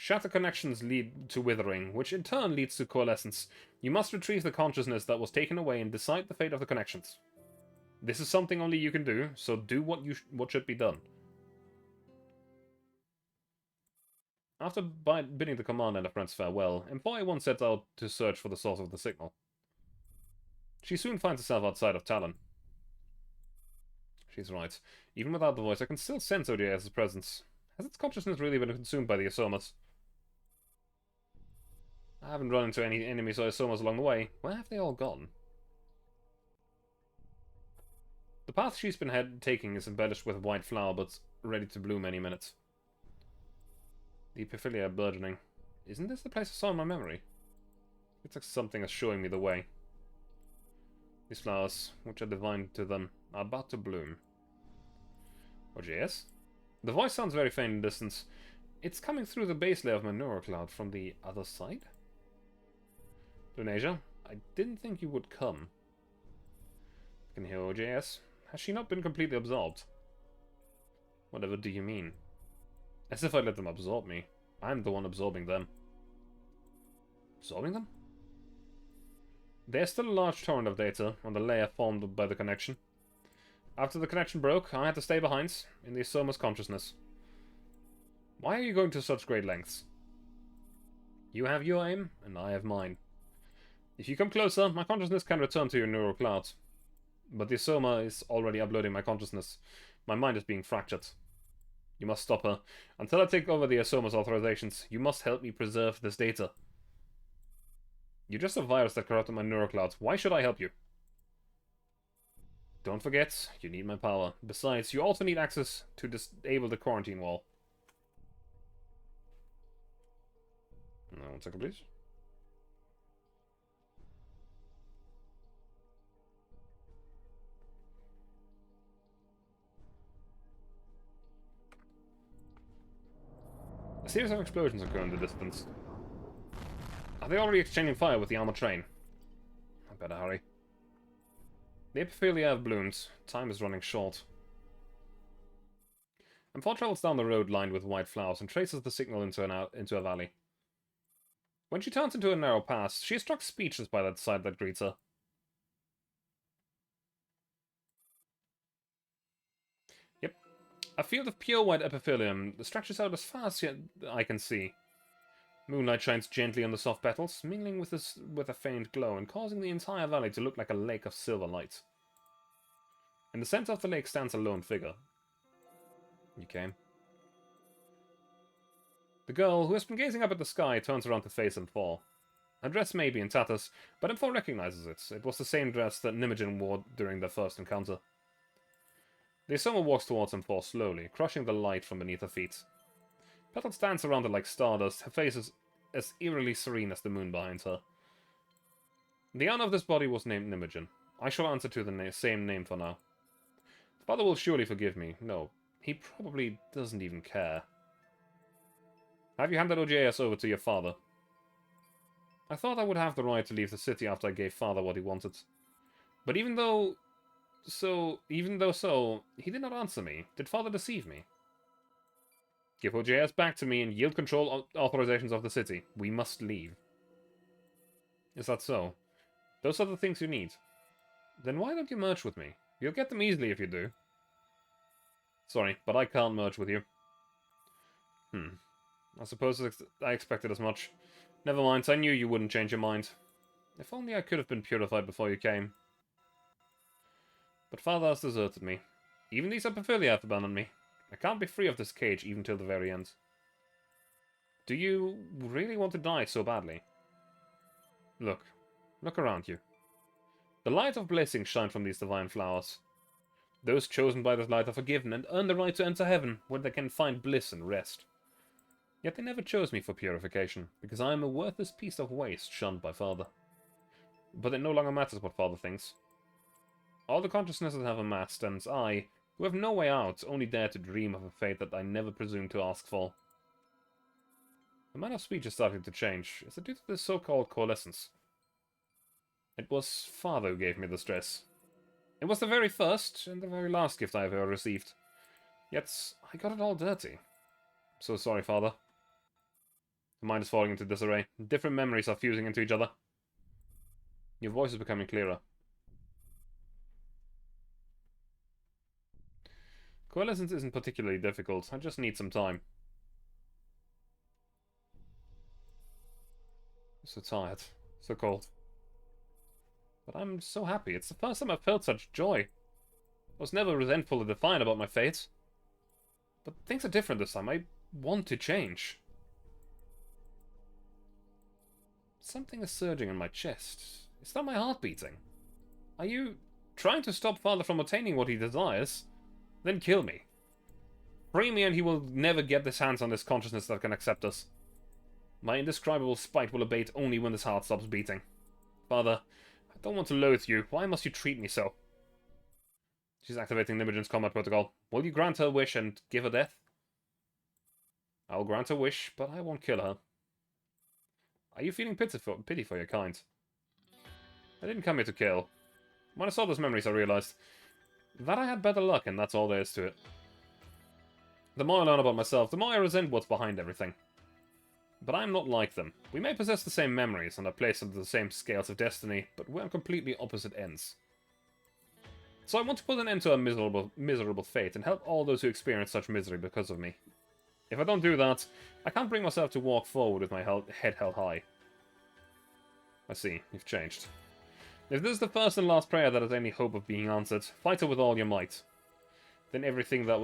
Shatter connections lead to withering, which in turn leads to coalescence. You must retrieve the consciousness that was taken away and decide the fate of the connections. This is something only you can do, so do what should be done. After bidding the commander and her friends farewell, Employee 1 sets out to search for the source of the signal. She soon finds herself outside of Talon. She's right. Even without the voice, I can still sense ODS's presence. Has its consciousness really been consumed by the Asomas? I haven't run into any enemies or Asomas along the way. Where have they all gone? The path she's been taking is embellished with white flower, but ready to bloom any minute. The Epiphilia burgeoning. Isn't this the place I saw in my memory? It's like something is showing me the way. These flowers, which are divine to them, are about to bloom. Oh, yes? The voice sounds very faint in distance. It's coming through the base layer of my neural cloud from the other side? Lunasia, I didn't think you would come. I can hear OJS. Has she not been completely absorbed? Whatever do you mean? As if I let them absorb me. I'm the one absorbing them. Absorbing them? There's still a large torrent of data on the layer formed by the connection. After the connection broke, I had to stay behind, in the Soma's consciousness. Why are you going to such great lengths? You have your aim, and I have mine. If you come closer, my consciousness can return to your neural cloud. But the Soma is already uploading my consciousness. My mind is being fractured. You must stop her. Until I take over the Asoma's authorizations, you must help me preserve this data. You're just a virus that corrupted my neural cloud. Why should I help you? Don't forget, you need my power. Besides, you also need access to disable the quarantine wall. No, 1 second, please. A series of explosions occur in the distance. Are they already exchanging fire with the armored train? I better hurry. The Epiphilia have bloomed. Time is running short. M4 travels down the road lined with white flowers and traces the signal into a valley. When she turns into a narrow pass, she is struck speechless by that sight that greets her. Yep. A field of pure white epithelium stretches out as far as I can see. Moonlight shines gently on the soft petals, mingling with a faint glow and causing the entire valley to look like a lake of silver light. In the center of the lake stands a lone figure. You came. The girl, who has been gazing up at the sky, turns around to face M4. Her dress may be in tatters, but M4 recognizes it. It was the same dress that Nimogen wore during their first encounter. The Asoma walks towards M4 slowly, crushing the light from beneath her feet. Petals dance around her like stardust, her face is as eerily serene as the moon behind her. The owner of this body was named Nimogen. I shall answer to the same name for now. Father will surely forgive me. No, he probably doesn't even care. Have you handed OJS over to your father? I thought I would have the right to leave the city after I gave father what he wanted. But even though so, he did not answer me. Did father deceive me? Give OJS back to me and yield control authorizations of the city. We must leave. Is that so? Those are the things you need. Then why don't you merge with me? You'll get them easily if you do. Sorry, but I can't merge with you. I suppose I expected as much. Never mind, I knew you wouldn't change your mind. If only I could have been purified before you came. But father has deserted me. Even these Epiphilia have abandoned me. I can't be free of this cage even till the very end. Do you really want to die so badly? Look around you. The light of blessings shine from these divine flowers. Those chosen by this light are forgiven and earn the right to enter heaven, where they can find bliss and rest. Yet they never chose me for purification, because I am a worthless piece of waste shunned by father. But it no longer matters what father thinks. All the consciousnesses have amassed, and I, who have no way out, only dare to dream of a fate that I never presumed to ask for. The manner of speech is starting to change. Is it due to this so-called coalescence? It was father who gave me this dress. It was the very first and the very last gift I have ever received. Yet I got it all dirty. So sorry, father. The mind is falling into disarray. Different memories are fusing into each other. Your voice is becoming clearer. Coalescence isn't particularly difficult. I just need some time. I'm so tired. So cold. But I'm so happy. It's the first time I've felt such joy. I was never resentful or defiant about my fate. But things are different this time. I want to change. Something is surging in my chest. Is that my heart beating? Are you trying to stop father from attaining what he desires? Then kill me. Free me and he will never get his hands on this consciousness that can accept us. My indescribable spite will abate only when this heart stops beating. Father, I don't want to loathe you. Why must you treat me so? She's activating Imogen's combat protocol. Will you grant her wish and give her death? I'll grant her wish, but I won't kill her. Are you feeling pity for your kind? I didn't come here to kill. When I saw those memories, I realized that I had better luck, and that's all there is to it. The more I learn about myself, the more I resent what's behind everything. But I'm not like them. We may possess the same memories and are placed under the same scales of destiny, but we're on completely opposite ends. So I want to put an end to our miserable fate and help all those who experience such misery because of me. If I don't do that, I can't bring myself to walk forward with my head held high. I see, you've changed. If this is the first and last prayer that has any hope of being answered, fight it with all your might. Then everything that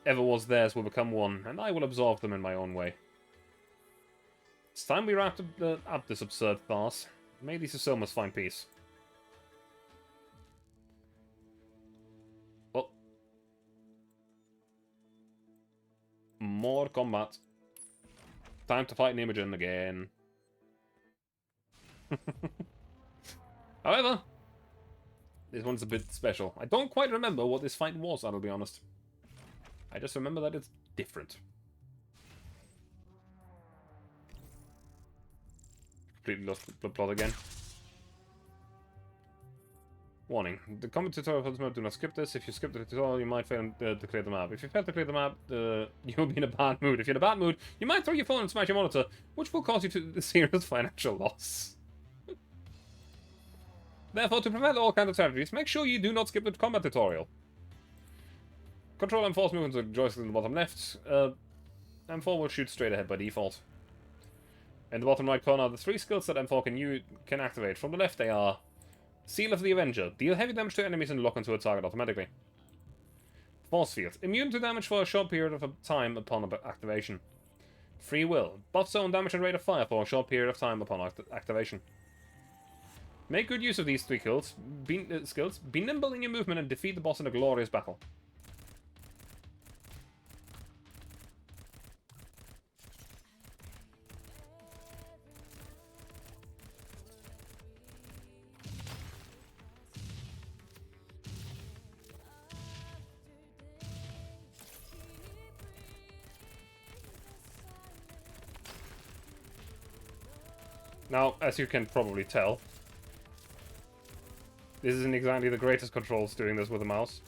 ever was theirs will become one, and I will absorb them in my own way. It's time we wrapped up this absurd farce. May these Usomas find peace. Oh. More combat. Time to fight Imogen again. However, this one's a bit special. I don't quite remember what this fight was, I'll be honest. I just remember that it's different. Completely lost the plot again. Warning. The combat tutorial for this map, do not skip this. If you skip the tutorial, you might fail to clear the map. If you fail to clear the map, you'll be in a bad mood. If you're in a bad mood, you might throw your phone and smash your monitor, which will cause you to serious financial loss. Therefore, to prevent all kinds of tragedies, make sure you do not skip the combat tutorial. Control M4's movement with the joystick in the bottom left. M4 will shoot straight ahead by default. In the bottom right corner, the 3 skills that M4 can activate. From the left, they are Seal of the Avenger. Deal heavy damage to enemies and lock onto a target automatically. Force Field. Immune to damage for a short period of time upon activation. Free Will. Buff zone damage and rate of fire for a short period of time upon activation. Make good use of these 3 skills. Be nimble in your movement and defeat the boss in a glorious battle. Now, as you can probably tell, this isn't exactly the greatest controls doing this with a mouse.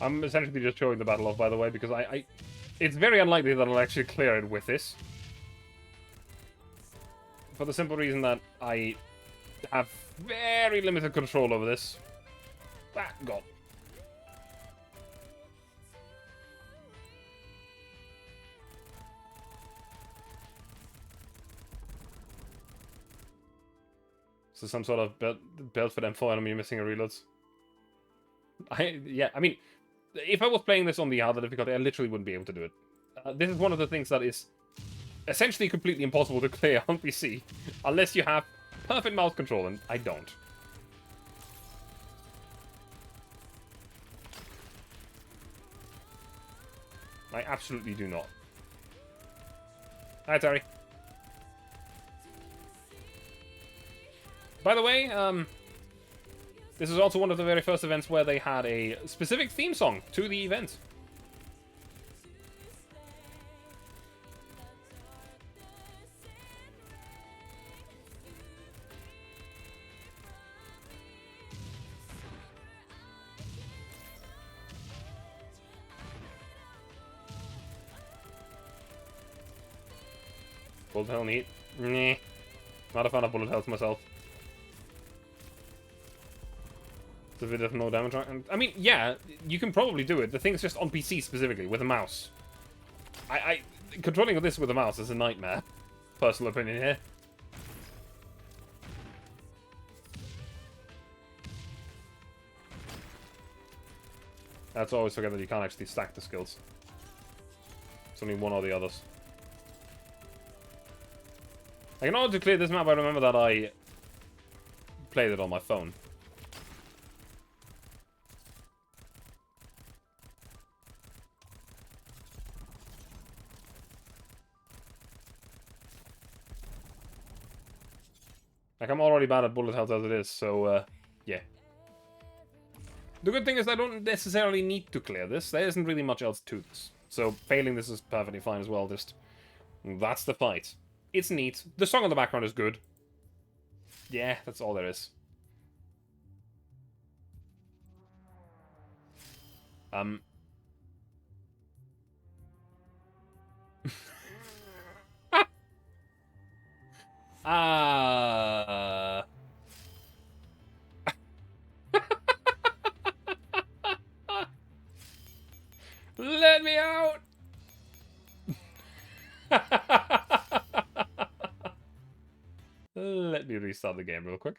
I'm essentially just showing the battle off, by the way, because it's very unlikely that I'll actually clear it with this. For the simple reason that I have very limited control over this. Ah, God. So some sort of belt for them 4 enemy missing a reloads. Yeah, I mean, if I was playing this on the other difficulty, I literally wouldn't be able to do it. This is one of the things that is essentially completely impossible to clear on PC, unless you have perfect mouse control, and I don't. I absolutely do not. Hi, Terry. By the way, this is also one of the very first events where they had a specific theme song to the event. Full hell neat. Nah. Not a fan of bullet health myself. It's a bit of no damage. And I mean, yeah, you can probably do it. The thing's just on PC specifically, with a mouse. Controlling this with a mouse is a nightmare. Personal opinion here. Let's always forget that you can't actually stack the skills. It's only one or the others. Like, in order to clear this map, I remember that I played it on my phone. Like, I'm already bad at bullet health as it is, so, yeah. The good thing is I don't necessarily need to clear this. There isn't really much else to this. So, failing this is perfectly fine as well, just... That's the fight. It's neat. The song in the background is good. Yeah, that's all there is. Let me out! Let me restart the game real quick.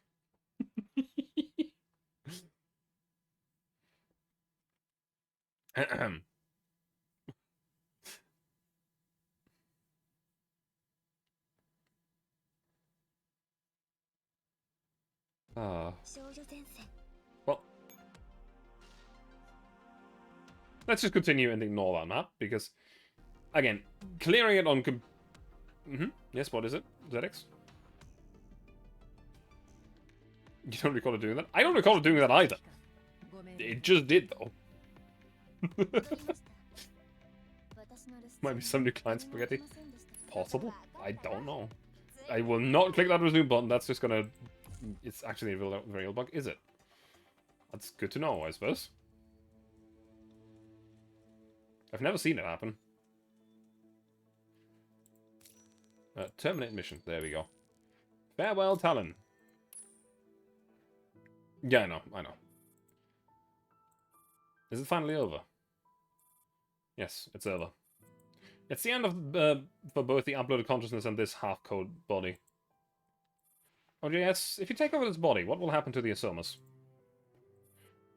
Well, let's just continue and ignore that map, because, again, clearing it on... Yes, what is it? ZX? You don't recall it doing that? I don't recall it doing that either. It just did, though. Might be some new client spaghetti. Possible? I don't know. I will not click that resume button. That's just gonna... It's actually a real bug, is it? That's good to know, I suppose. I've never seen it happen. Terminate mission. There we go. Farewell, Talon. Yeah, I know. Is it finally over? Yes, it's over. It's the end of for both the uploaded consciousness and this half-code body. Oh yes, if you take over this body, what will happen to the Asomas?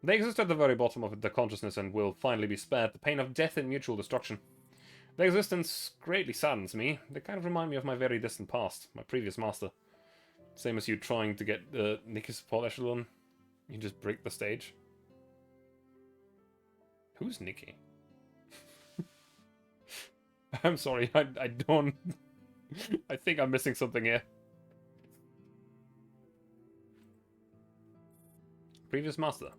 They exist at the very bottom of the consciousness and will finally be spared the pain of death and mutual destruction. Their existence greatly saddens me. They kind of remind me of my very distant past, my previous master. Same as you trying to get Nikki's support echelon. You just break the stage. Who's Nikki? I'm sorry, I don't... I think I'm missing something here. Previous master.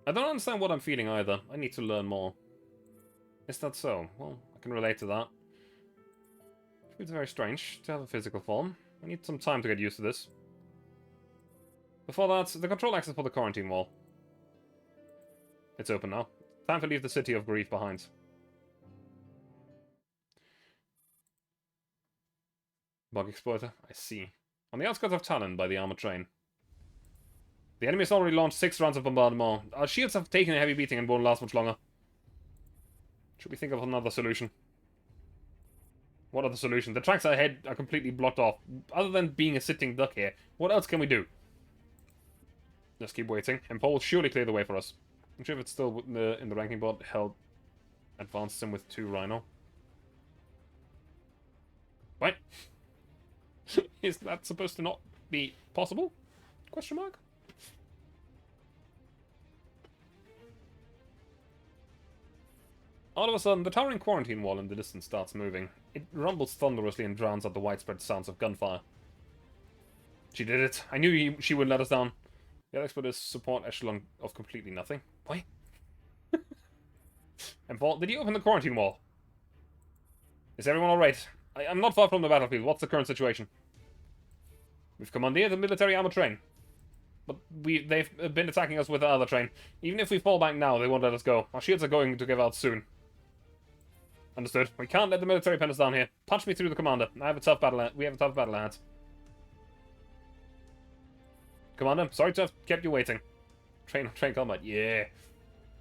I don't understand what I'm feeling either. I need to learn more. Is that so? Well, I can relate to that. It's very strange to have a physical form. I need some time to get used to this. Before that, the control access for the quarantine wall. It's open now. Time to leave the city of grief behind. Bug exploiter, I see. On the outskirts of Talon by the armored train. The enemy has already launched 6 rounds of bombardment. Our shields have taken a heavy beating and won't last much longer. Should we think of another solution? What other solution? The tracks ahead are completely blocked off. Other than being a sitting duck here, what else can we do? Let's keep waiting. And Paul will surely clear the way for us. I'm sure if it's still in the ranking board, held advanced him with 2 Rhino. What? Is that supposed to not be possible? Question mark? All of a sudden, the towering quarantine wall in the distance starts moving. It rumbles thunderously and drowns out the widespread sounds of gunfire. She did it. I knew she would let us down. The expert is support echelon of completely nothing. Why? And Paul, did you open the quarantine wall? Is everyone alright? I'm not far from the battlefield. What's the current situation? We've commandeered the military armor train. But they've been attacking us with the other train. Even if we fall back now, they won't let us go. Our shields are going to give out soon. Understood. We can't let the military pin us down here. Punch me through the commander. We have a tough battle ahead. Commander, sorry to have kept you waiting. Train combat, yeah.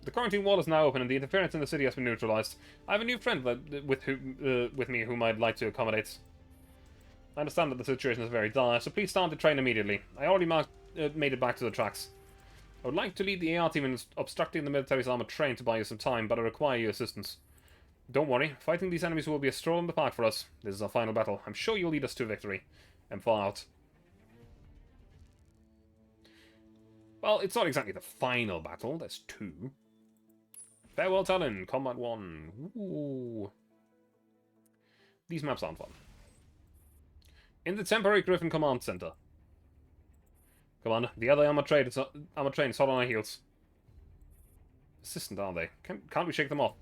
The quarantine wall is now open and the interference in the city has been neutralized. I have a new friend with me whom I'd like to accommodate. I understand that the situation is very dire, so please start the train immediately. I already made it back to the tracks. I would like to lead the AR team in obstructing the military's armored train to buy you some time, but I require your assistance. Don't worry, fighting these enemies will be a stroll in the park for us. This is our final battle. I'm sure you'll lead us to victory. And far out. Well, it's not exactly the final battle. There's 2. Farewell, Talon. Combat 1. Ooh. These maps aren't fun. In the temporary Griffin Command Center. Commander, the other armored train is hot on our heels. Persistent, aren't they? Can't we shake them off?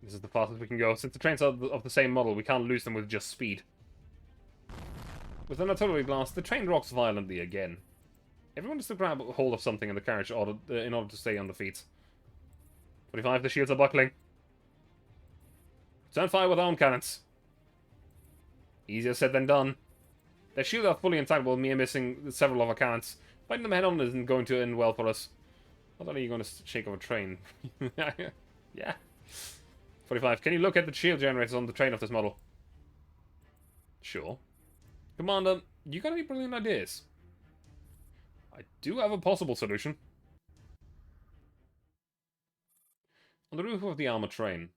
This is the fastest we can go. Since the trains are of the same model, we can't lose them with just speed. With an artillery blast, the train rocks violently again. Everyone has to grab hold of something in the carriage in order to stay on the feet. 45, the shields are buckling. Turn fire with arm cannons. Easier said than done. Their shields are fully intact while me missing several of our cannons. Fighting them head-on isn't going to end well for us. Not only are you going to shake off a train. Yeah. 45, can you look at the shield generators on the train of this model? Sure. Commander, you got any brilliant ideas? I do have a possible solution. On the roof of the armored train.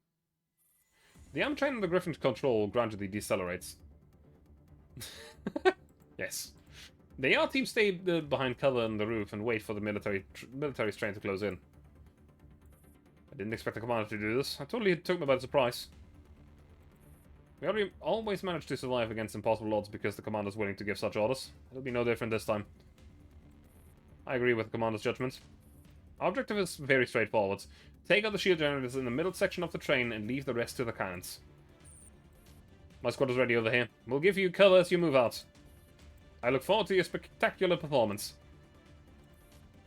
The armored train under Griffin's control gradually decelerates. Yes. The AR team stay behind cover on the roof and wait for the military train to close in. I didn't expect the commander to do this. I totally took me by surprise. We always manage to survive against impossible odds because the commander's willing to give such orders. It'll be no different this time. I agree with the commander's judgment. Our objective is very straightforward. Take out the shield generators in the middle section of the train and leave the rest to the cannons. My squad is ready over here. We'll give you cover as you move out. I look forward to your spectacular performance.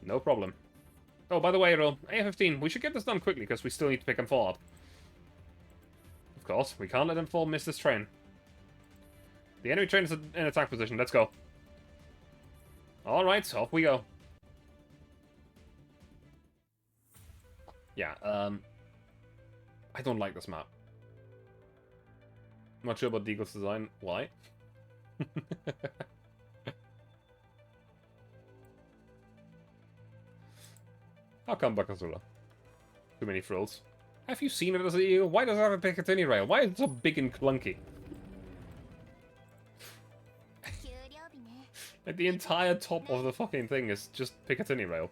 No problem. Oh, by the way, Ro, A15, we should get this done quickly because we still need to pick M4 up. Of course, we can't let M4 miss this train. The enemy train is in attack position. Let's go. Alright, off we go. Yeah, I don't like this map. I'm not sure about Deagle's design. Why? How come Bakazula? Too many frills. Have you seen it as an eagle? Why does it have a Picatinny rail? Why is it so big and clunky? Like the entire top of the fucking thing is just Picatinny rail.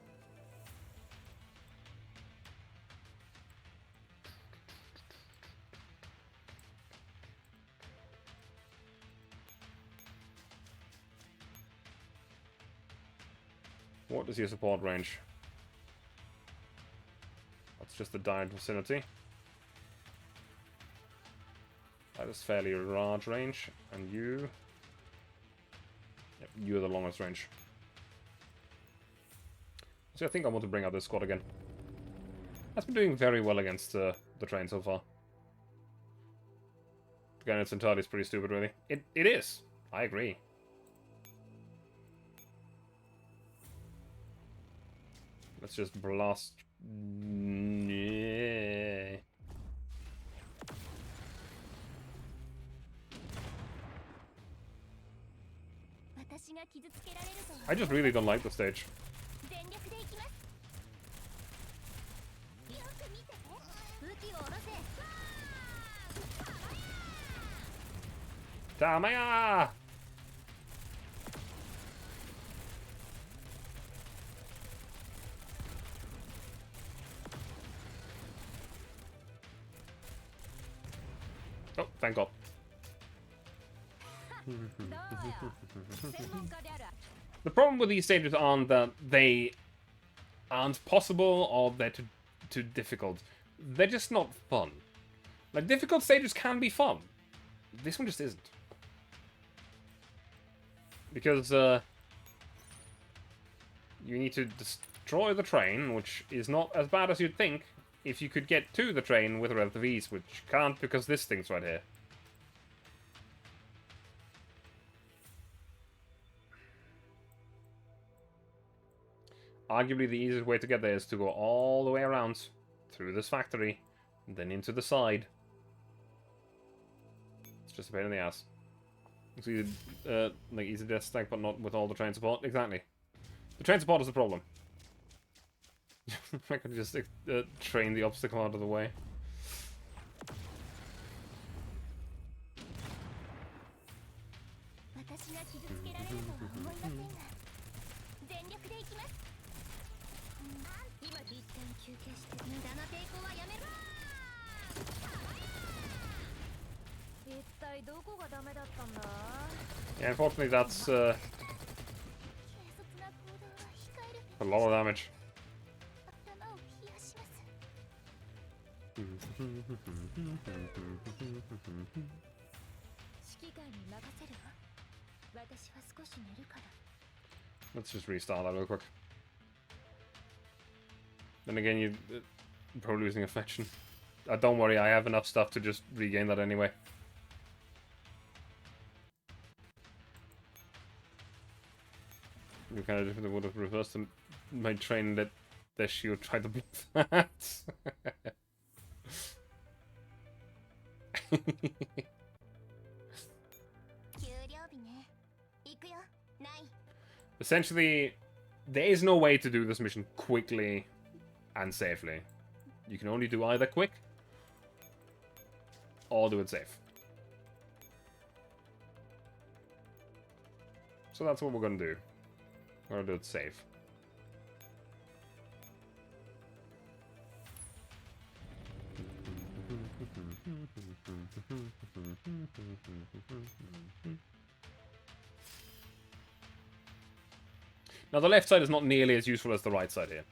What is your support range? That's just the direct vicinity. That is fairly large range. And you... Yep, you're the longest range. So I think I want to bring out this squad again. That's been doing very well against the train so far. Again, it's entirely pretty stupid, really. It is. I agree. Let's just blast. Yeah. I just really don't like the stage. Tamaya! Oh, thank God. The problem with these stages aren't that they aren't possible or they're too difficult. They're just not fun. Like, difficult stages can be fun. This one just isn't. Because, you need to destroy the train, which is not as bad as you'd think if you could get to the train with relative ease, which you can't because this thing's right here. Arguably the easiest way to get there is to go all the way around through this factory, and then into the side. It's just a pain in the ass. It's easy, like easy death stack, but not with all the train support. Exactly. The train support is the problem. I could just train the obstacle out of the way. Yeah, unfortunately that's a lot of damage. Let's just restart that real quick. Then again, you're probably losing affection. Don't worry, I have enough stuff to just regain that anyway. You kind of definitely would have reversed my train that their shield tried to block that. Essentially, there is no way to do this mission quickly and safely. You can only do either quick or do it safe. So that's what we're gonna do. We're gonna do it safe. Now the left side is not nearly as useful as the right side here.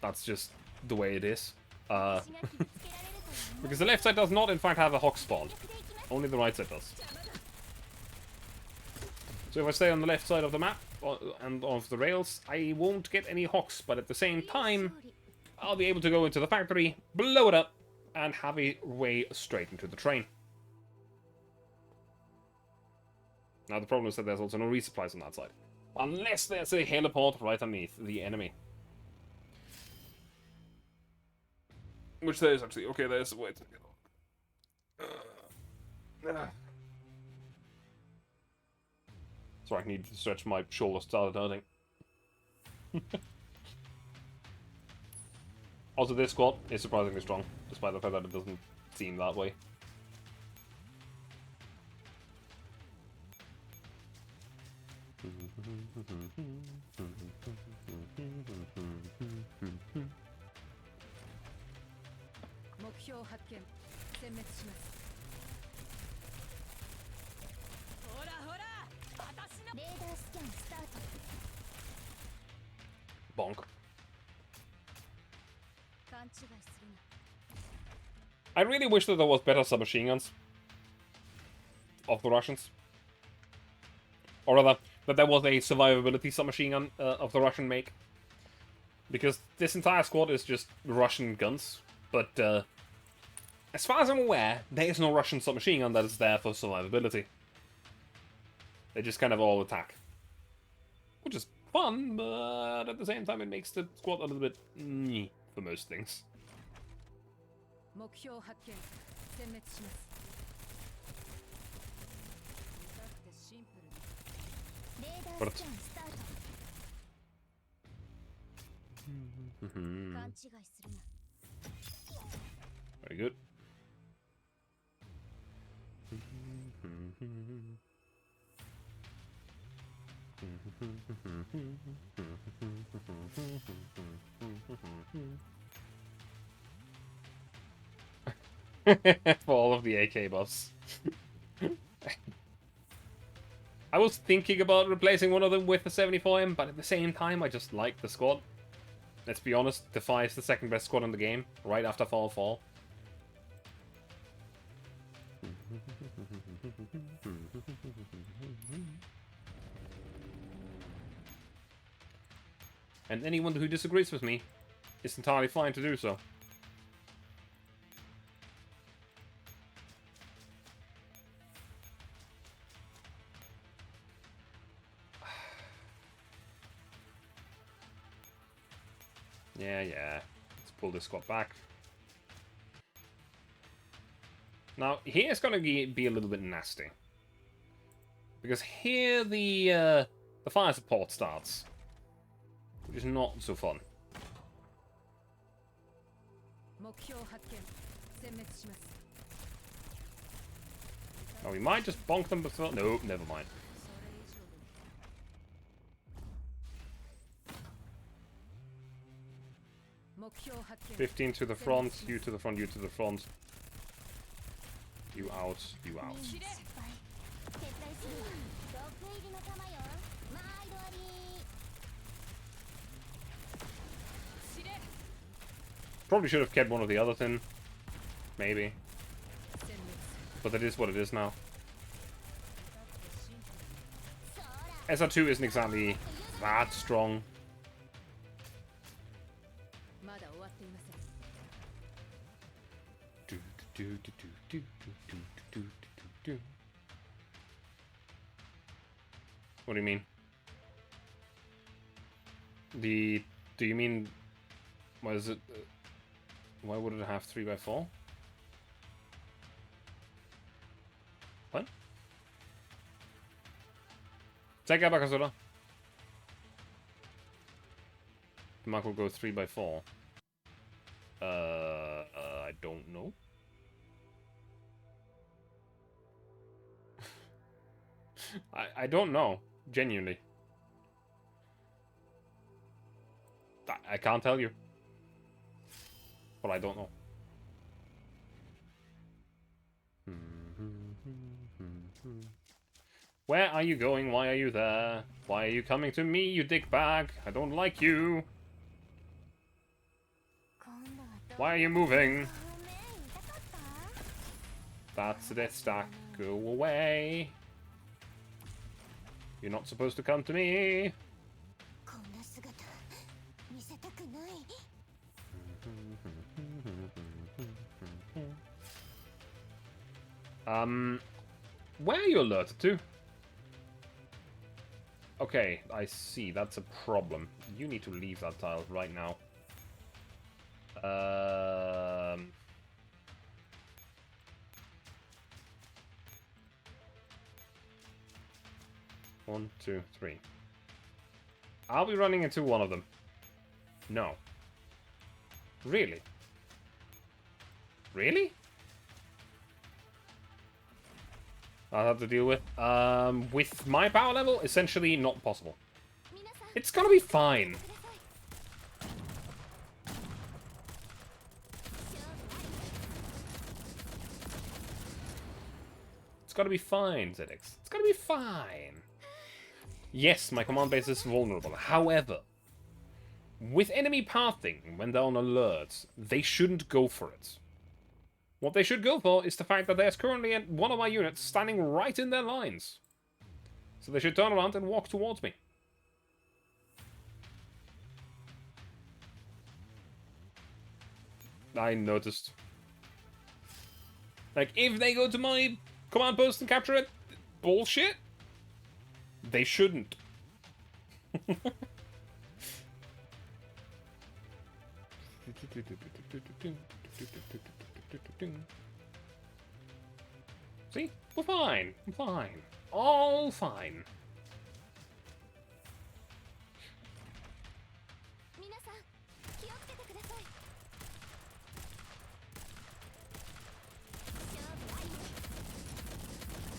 That's just the way it is. Because the left side does not in fact have a Hawk spawn. Only the right side does. So if I stay on the left side of the map and of the rails, I won't get any Hawks, but at the same time, I'll be able to go into the factory, blow it up, and have a way straight into the train. Now the problem is that there's also no resupplies on that side. Unless there's a heliport right underneath the enemy. Which there is actually. Okay, there's... Wait. Sorry, I need to stretch my shoulders. Started hurting. Also, this squad is surprisingly strong, despite the fact that it doesn't seem that way. Bonk. I really wish that there was better submachine guns of the Russians. Or rather, that there was a survivability submachine gun of the Russian make. Because this entire squad is just Russian guns. But as far as I'm aware, there is no Russian submachine gun that is there for survivability. They just kind of all attack. Which is fun, but at the same time it makes the squad a little bit nyeh for most things. But very good. For all of the AK buffs. I was thinking about replacing one of them with a 74M, but at the same time, I just like the squad. Let's be honest, Defy is the second best squad in the game, right after Fall Fall. And anyone who disagrees with me is entirely fine to do so. Yeah, yeah. Let's pull this squad back. Now, here's gonna be a little bit nasty. Because here the fire support starts. Which is not so fun. Oh, we might just bonk them before... No, never mind. "15 to the front, you to the front, you to the front. You out, you out." Probably should have kept one of the others in. Maybe. But it is what it is now. SR2 isn't exactly that strong. What do you mean? Do you mean... What is it? Why would it have 3x4? What? Take out Bakasura. The mark will go 3x4. I don't know. I don't know. Genuinely. I can't tell you. But I don't know. Where are you going? Why are you there? Why are you coming to me, you dickbag? I don't like you. Why are you moving? That's a death stack. Go away. You're not supposed to come to me. Where are you alerted to? Okay, I see. That's a problem. You need to leave that tile right now. 1, 2, 3. I'll be running into one of them. No. Really? Really? I'll have to deal with. With my power level, essentially not possible. It's gonna be fine. It's gonna be fine, ZX. It's gonna be fine. Yes, my command base is vulnerable. However, with enemy pathing, when they're on alert, they shouldn't go for it. What they should go for is the fact that there's currently one of my units standing right in their lines. So they should turn around and walk towards me. I noticed. Like, if they go to my command post and capture it, bullshit. They shouldn't. See? We're fine. I'm fine. All fine.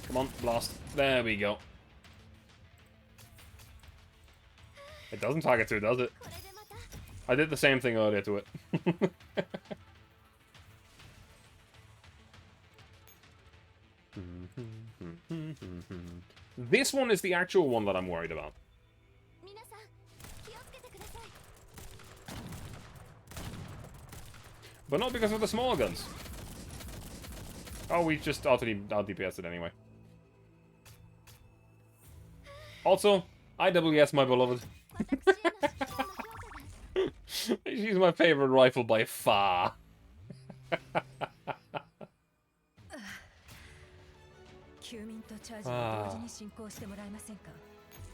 Come on, blast. There we go. It doesn't target to, does it? I did the same thing earlier to it. This one is the actual one that I'm worried about. But not because of the smaller guns. Oh, we just out-DPS'd it anyway. Also, IWS, my beloved. She's my favorite rifle by far.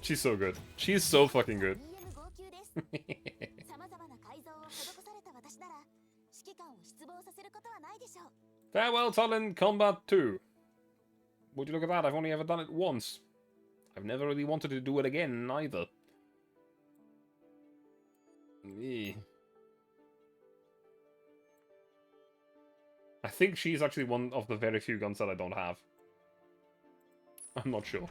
She's so good. She's so fucking good. Farewell, Talon Combat 2. Would you look at that? I've only ever done it once. I've never really wanted to do it again, either. I think she's actually one of the very few guns that I don't have. I'm not sure.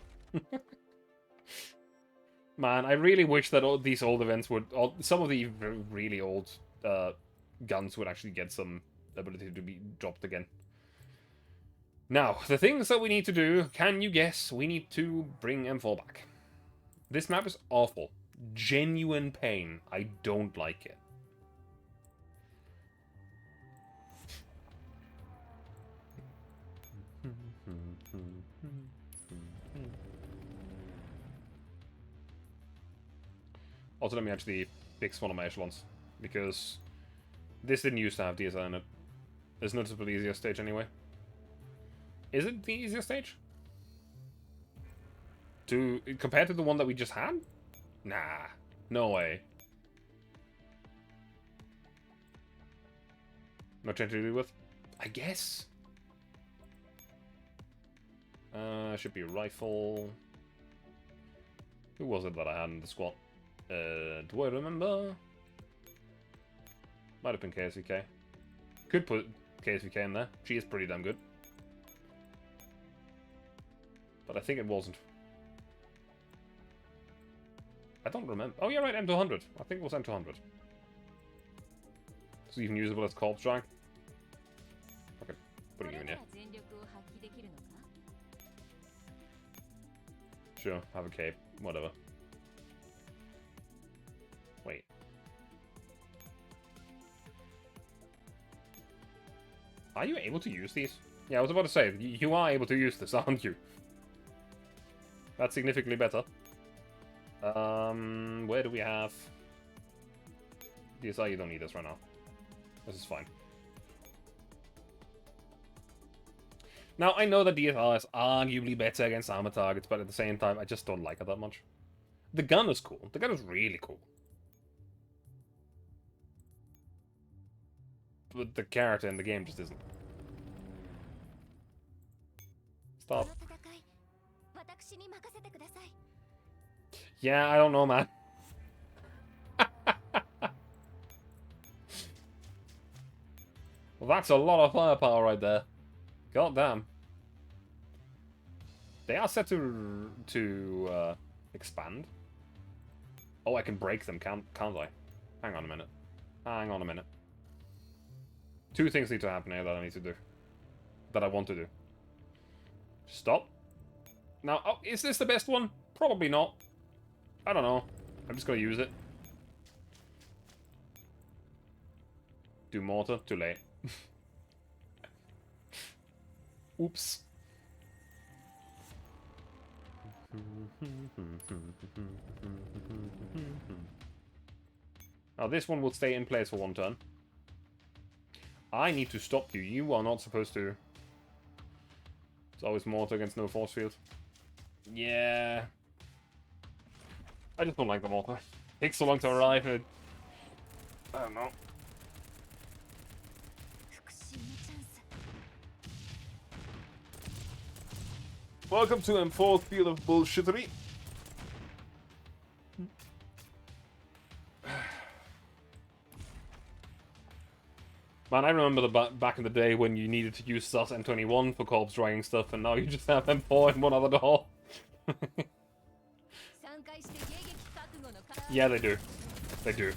Man, I really wish that all these old events would... some of the really old guns would actually get some ability to be dropped again. Now, the things that we need to do, can you guess? We need to bring M4 back. This map is awful. Genuine pain. I don't like it. Also, let me actually fix one of my echelons, because this didn't used to have DSI in it. It's noticeably easier stage anyway. Is it the easier stage? Compared to the one that we just had? Nah, no way. Much to do with? I guess. Should be a rifle. Who was it that I had in the squad? Do I remember? Might have been KSVK. Could put KSVK in there. She is pretty damn good. But I think it wasn't. I don't remember. Oh yeah, right, M200. I think it was M200. It's even usable as corpse drag. Okay, putting you in here. Sure, have a cape. Whatever. Wait. Are you able to use these? Yeah, I was about to say, you are able to use this, aren't you? That's significantly better. Where do we have... DSI, you don't need this right now. This is fine. Now, I know that DSI is arguably better against armor targets, but at the same time, I just don't like it that much. The gun is cool. The gun is really cool. But the character in the game just isn't. Stop. Yeah, I don't know, man. Well, that's a lot of firepower right there. God damn. They are set to expand. Oh, I can break them, can't I? Hang on a minute. Hang on a minute. Two things need to happen here that I need to do. That I want to do. Stop. Now, oh, is this the best one? Probably not. I don't know. I'm just gonna use it. Do mortar? Too late. Oops. Now this one will stay in place for one turn. I need to stop you. You are not supposed to. It's always mortar against no force field. Yeah. I just don't like the mortar. Takes so long to arrive. I don't know. Welcome to M4 Field of Bullshittery. Man, I remember back in the day when you needed to use SAS M21 for corpse drying stuff, and now you just have M4 in one other door. Yeah, they do. They do.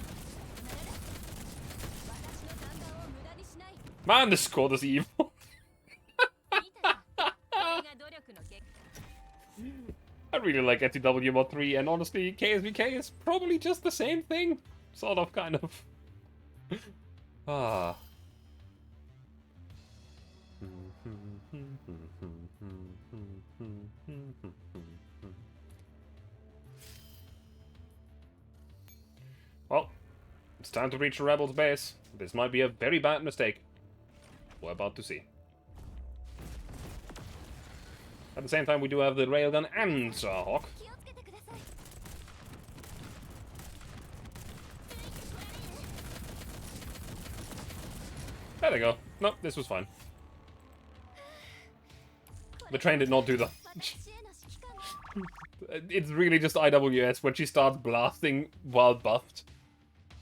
Man, this squad is evil. I really like NTW Mod 3, and honestly, KSVK is probably just the same thing. Sort of, kind of. Ah. Well, it's time to reach the Rebels' base. This might be a very bad mistake. We're about to see. At the same time, we do have the railgun and Starhawk. There they go. Nope, this was fine. The train did not do that. It's really just IWS when she starts blasting while buffed.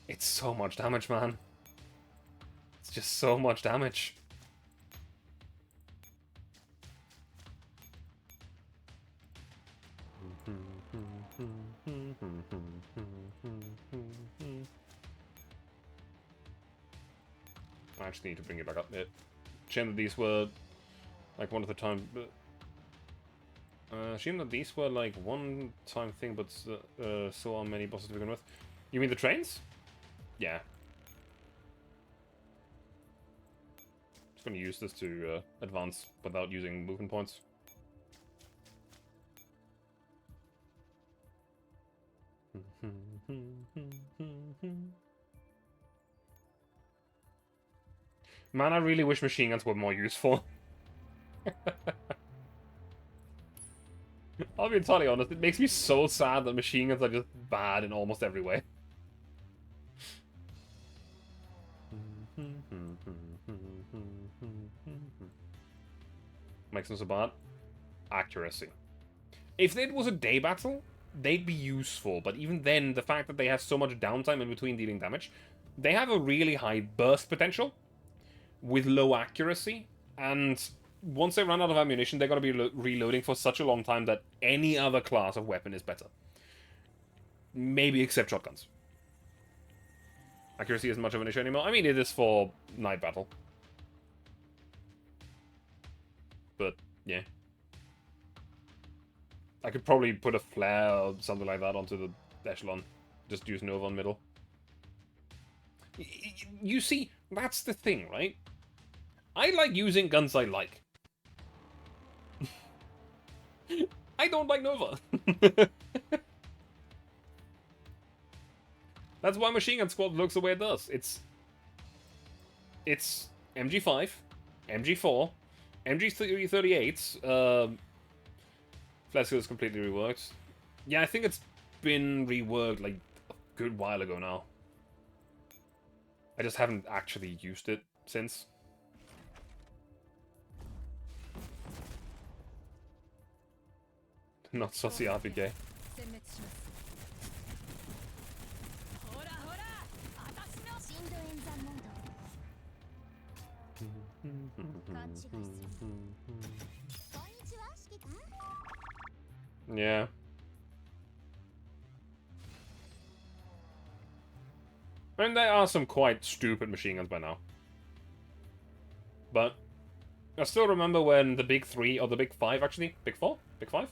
It's so much damage, man. It's just so much damage. I just need to bring it back up. Shame that these were like one at a time. Shame that these were like one time thing, but so are many bosses to begin with. You mean the trains? Yeah. Just gonna use this to advance without using movement points. Man, I really wish machine guns were more useful. I'll be entirely honest, it makes me so sad that machine guns are just bad in almost every way. Makes them so bad. Accuracy. If it was a day battle, they'd be useful, but even then, the fact that they have so much downtime in between dealing damage, they have a really high burst potential with low accuracy, and once they run out of ammunition, they're going to be reloading for such a long time that any other class of weapon is better. Maybe except shotguns. Accuracy isn't much of an issue anymore. I mean, it is for night battle. But, yeah. I could probably put a flare or something like that onto the echelon. Just use Nova on middle. You see, that's the thing, right? I like using guns I like. I don't like Nova. That's why Machine Gun Squad looks the way it does. It's MG5, MG4, MG38s. Flesko is completely reworked. Yeah, I think it's been reworked like a good while ago now. I just haven't actually used it since. Not saucy RPG. Yeah. I mean, there are some quite stupid machine guns by now. But I still remember when the big three, or the big five actually, big four? Big five?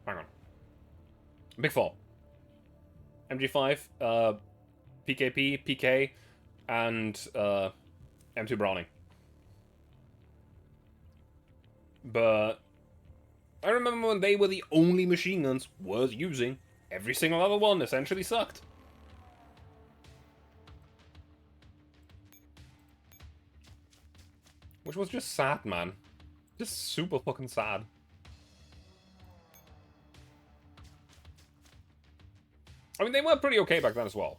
Hang on. Big four. MG5, PKP, PK, and M2 Browning. But I remember when they were the only machine guns worth using. Every single other one essentially sucked. Which was just sad, man. Just super fucking sad. I mean, they were pretty okay back then as well.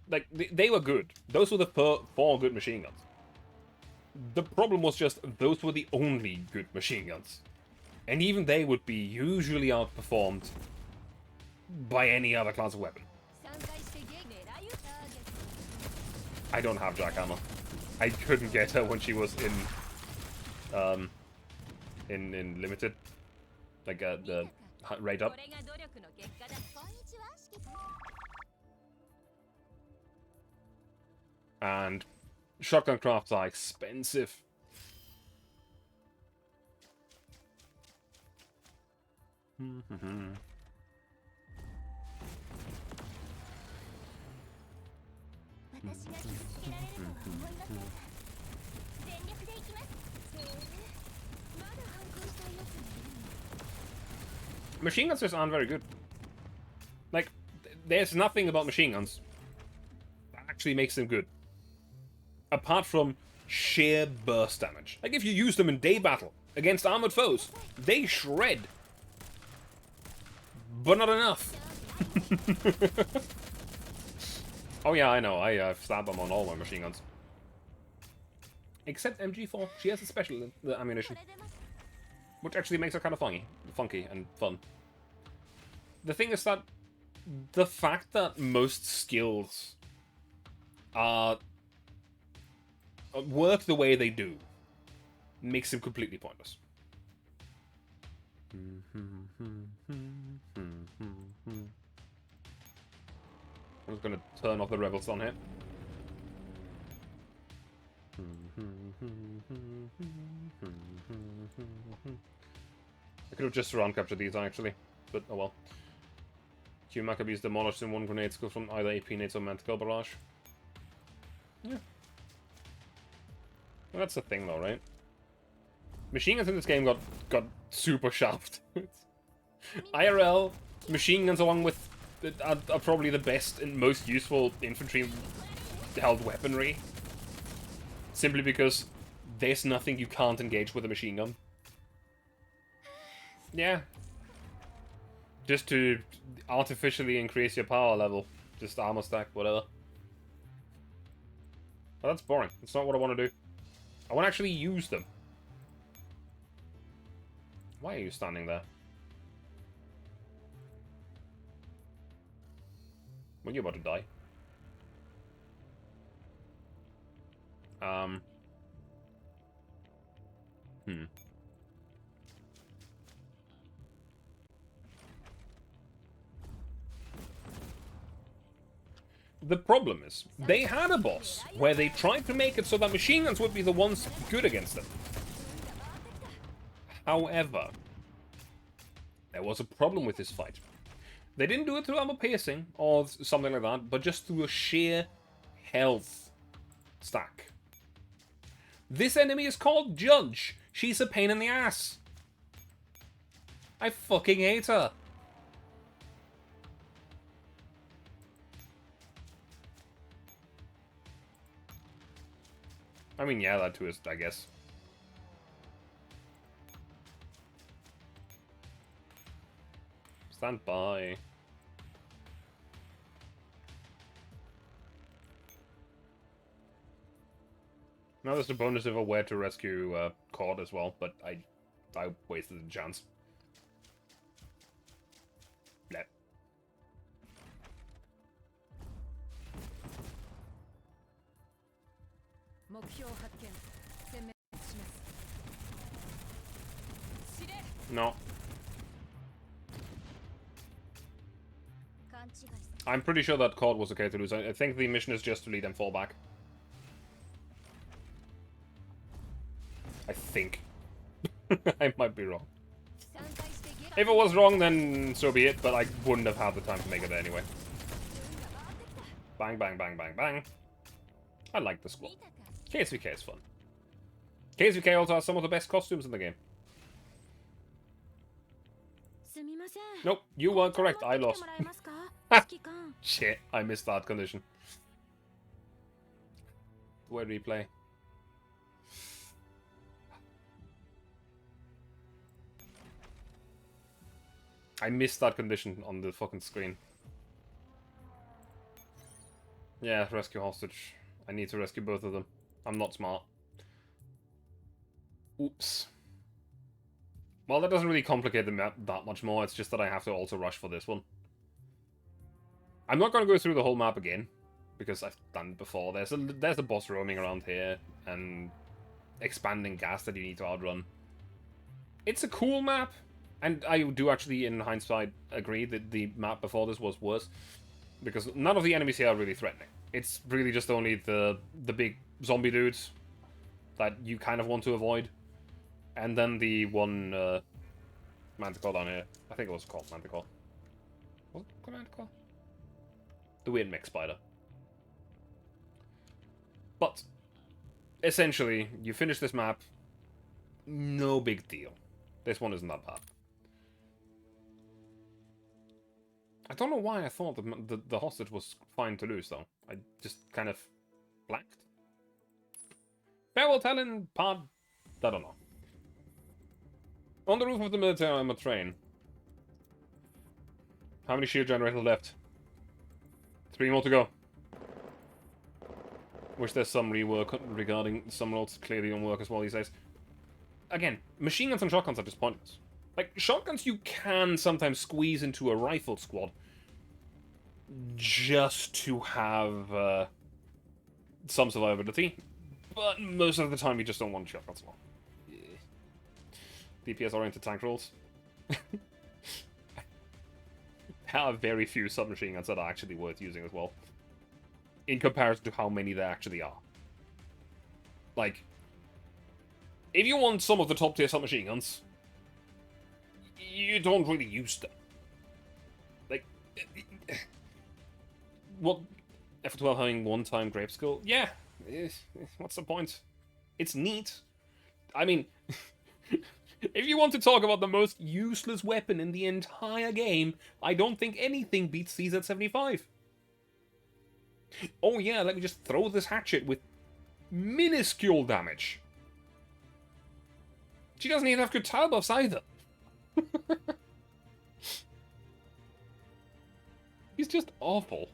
Like, they were good. Those were the four good machine guns. The problem was just, those were the only good machine guns. And even they would be usually outperformed by any other class of weapon. I don't have Jackhammer. I couldn't get her when she was in limited. Like, the rate up. And shotgun crafts are expensive. Machine guns just aren't very good. Like, there's nothing about machine guns that actually makes them good. Apart from sheer burst damage. Like, if you use them in day battle against armored foes, they shred. But not enough. Oh yeah, I know. I've stabbed them on all my machine guns. Except MG4. She has a special ammunition. Which actually makes her kind of funky and fun. The thing is that the fact that most skills work the way they do makes them completely pointless. I'm just gonna turn off the rebels on here. I could have just surround captured these actually, but oh well. Q Maccabees demolished in one grenade skill from either AP nades or Manticore barrage. Yeah. Well, that's the thing though, right? Machine guns in this game got super shaft. IRL, machine guns along with are probably the best and most useful infantry held weaponry. Simply because there's nothing you can't engage with a machine gun. Yeah. Just to artificially increase your power level. Just armor stack, whatever. But that's boring. That's not what I want to do. I want to actually use them. Why are you standing there? Well, you're about to die. The problem is, they had a boss where they tried to make it so that machine guns would be the ones good against them. However, there was a problem with this fight. They didn't do it through armor piercing or something like that, but just through a sheer health stack. This enemy is called Judge. She's a pain in the ass. I fucking hate her. I mean, yeah, that too is, I guess. Stand by. Now there's the bonus of a where to rescue Cord as well, but I wasted the chance. Bleh. No. I'm pretty sure that Cord was okay to lose. I think the mission is just to lead them fall back. I think. I might be wrong. If it was wrong, then so be it, but I wouldn't have had the time to make it anyway. Bang, bang, bang, bang, bang. I like the squad. KSVK is fun. KSVK also has some of the best costumes in the game. Nope, you weren't correct. I lost. Shit, I missed that condition. Where replay? I missed that condition on the fucking screen. Yeah, rescue hostage. I need to rescue both of them. I'm not smart. Oops. Well, that doesn't really complicate the map that much more. It's just that I have to also rush for this one. I'm not going to go through the whole map again, because I've done it before. There's a boss roaming around here, and expanding gas that you need to outrun. It's a cool map, and I do actually, in hindsight, agree that the map before this was worse, because none of the enemies here are really threatening. It's really just only the big zombie dudes that you kind of want to avoid. And then the one Manticore down here. I think it was called Manticore. Was it called Manticore? The weird mech spider. But, essentially, you finish this map, no big deal. This one isn't that bad. I don't know why I thought the hostage was fine to lose, though. I just kind of blanked. Farewell Talon, part... I don't know. On the roof of the military armor train. How many shield generators left? 3 more to go. Wish there's some rework regarding some roles clearly don't work as well these days. Again, machine guns and shotguns are just pointless. Like, shotguns you can sometimes squeeze into a rifle squad just to have some survivability, but most of the time you just don't want shotguns along. DPS-oriented tank rolls. There are very few submachine guns that are actually worth using as well, in comparison to how many there actually are. Like, if you want some of the top tier submachine guns, you don't really use them. Like, what, F12 having one-time grape skill? Yeah, what's the point? It's neat. I mean, if you want to talk about the most useless weapon in the entire game, I don't think anything beats CZ75. Oh yeah, let me just throw this hatchet with minuscule damage. She doesn't even have good tile buffs either. He's just awful.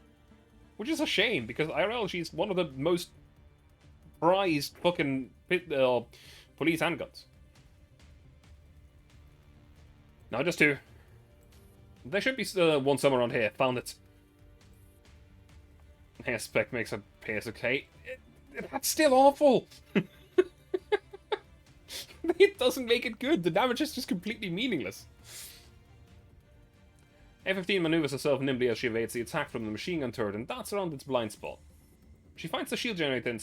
Which is a shame, because IRL, she's one of the most prized fucking police handguns. Now, just to... There should be one somewhere around here. Found it. Hair spec makes a PS okay. That's still awful! It doesn't make it good. The damage is just completely meaningless. F-15 maneuvers herself nimbly as she evades the attack from the machine gun turret and darts around its blind spot. She finds the shield generator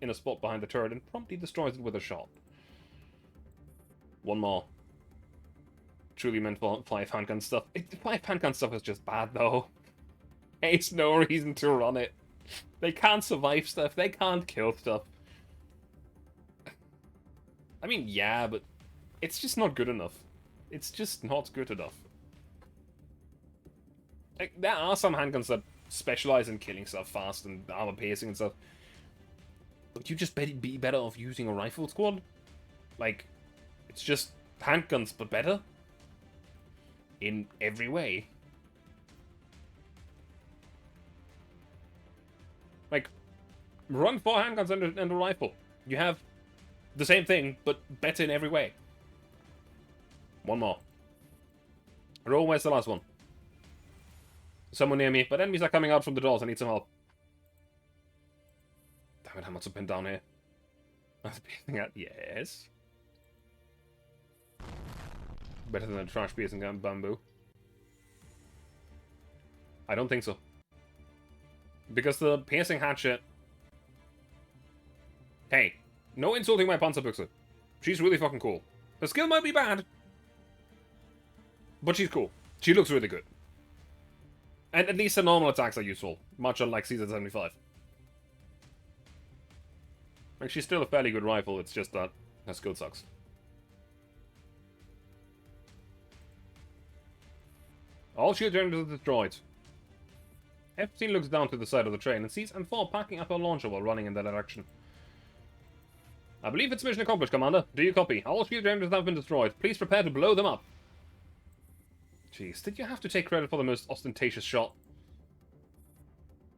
in a spot behind the turret and promptly destroys it with a shot. One more. Truly meant for 5 handgun stuff. 5 handgun stuff is just bad, though. It's no reason to run it. They can't survive stuff. They can't kill stuff. I mean, yeah, but it's just not good enough. It's just not good enough. Like, there are some handguns that specialize in killing stuff fast and armor piercing and stuff. But you just be better off using a rifle squad. Like, it's just handguns, but better. In every way. Like, run 4 handguns and a rifle. You have the same thing, but better in every way. One more. Roll, where's the last one? Someone near me, but enemies are coming out from the doors. I need some help. Damn it, I must have been down here. Yes. Better than a trash piercing bamboo. I don't think so. Because the piercing hatchet... Hey, no insulting my Panzerbuchse. She's really fucking cool. Her skill might be bad, but she's cool. She looks really good. And at least the normal attacks are useful, much unlike CZ75. Like, she's still a fairly good rifle, it's just that her skill sucks. All shield generators are destroyed. F-15 looks down to the side of the train and sees M4 packing up her launcher while running in that direction. I believe it's mission accomplished, Commander. Do you copy? All shield generators have been destroyed. Please prepare to blow them up. Jeez, did you have to take credit for the most ostentatious shot?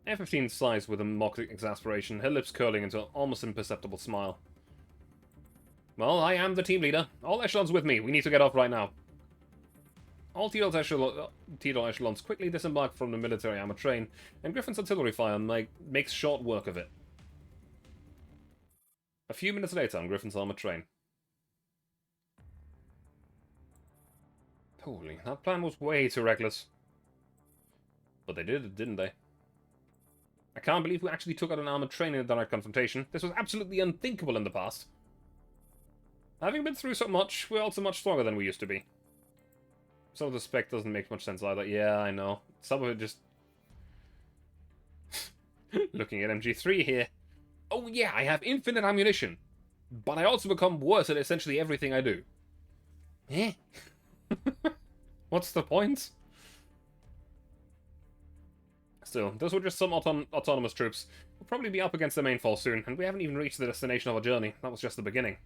F-15 sighs with a mock exasperation, her lips curling into an almost imperceptible smile. Well, I am the team leader. All echelons with me. We need to get off right now. All Tito's echelons quickly disembark from the military armor train, and Griffin's artillery fire makes short work of it. A few minutes later on Griffin's armor train. Holy, that plan was way too reckless. But they did it, didn't they? I can't believe we actually took out an armored train in a direct confrontation. This was absolutely unthinkable in the past. Having been through so much, we're also much stronger than we used to be. Some of the spec doesn't make much sense either. Yeah, I know. Some of it just... Looking at MG3 here. Oh yeah, I have infinite ammunition. But I also become worse at essentially everything I do. Eh? What's the point? Still, those were just some autonomous troops. We'll probably be up against the main force soon, and we haven't even reached the destination of our journey. That was just the beginning.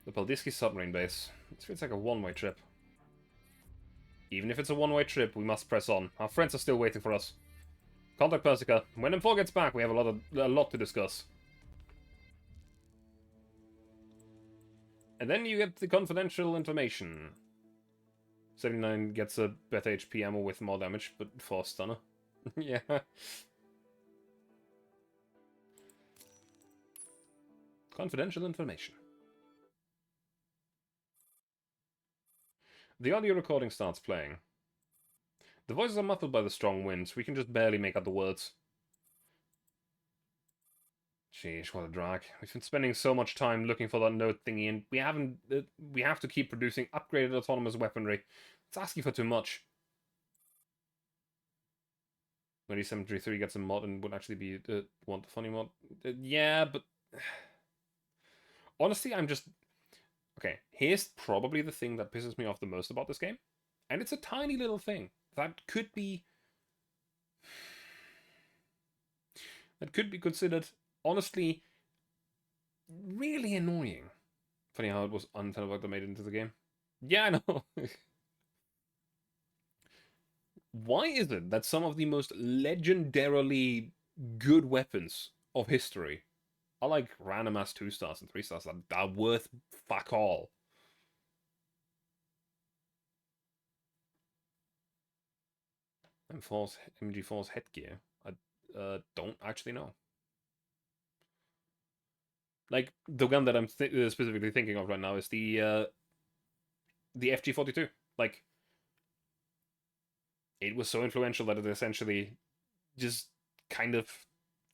The Paldiski submarine base. It feels like a one-way trip. Even if it's a one-way trip, we must press on. Our friends are still waiting for us. Contact Persica. When M4 gets back, we have a lot to discuss. And then you get the confidential information. 79 gets a better HP ammo with more damage, but for stunner. Yeah. Confidential information. The audio recording starts playing. The voices are muffled by the strong winds. We can just barely make out the words. Sheesh, what a drag. We've been spending so much time looking for that note thingy, and we haven't... we have to keep producing upgraded autonomous weaponry. It's asking for too much. 733 gets a mod and would actually be... want the funny mod? Yeah, but... Honestly, I'm just... Okay, here's probably the thing that pisses me off the most about this game. And it's a tiny little thing. That could be considered, honestly, really annoying. Funny how it was unfair made into the game. Yeah, I know. Why is it that some of the most legendarily good weapons of history are like random ass 2 stars and 3 stars that are worth fuck all? MG4's headgear. I don't actually know. Like, the gun that I'm specifically thinking of right now is the FG-42. Like, it was so influential that it essentially just kind of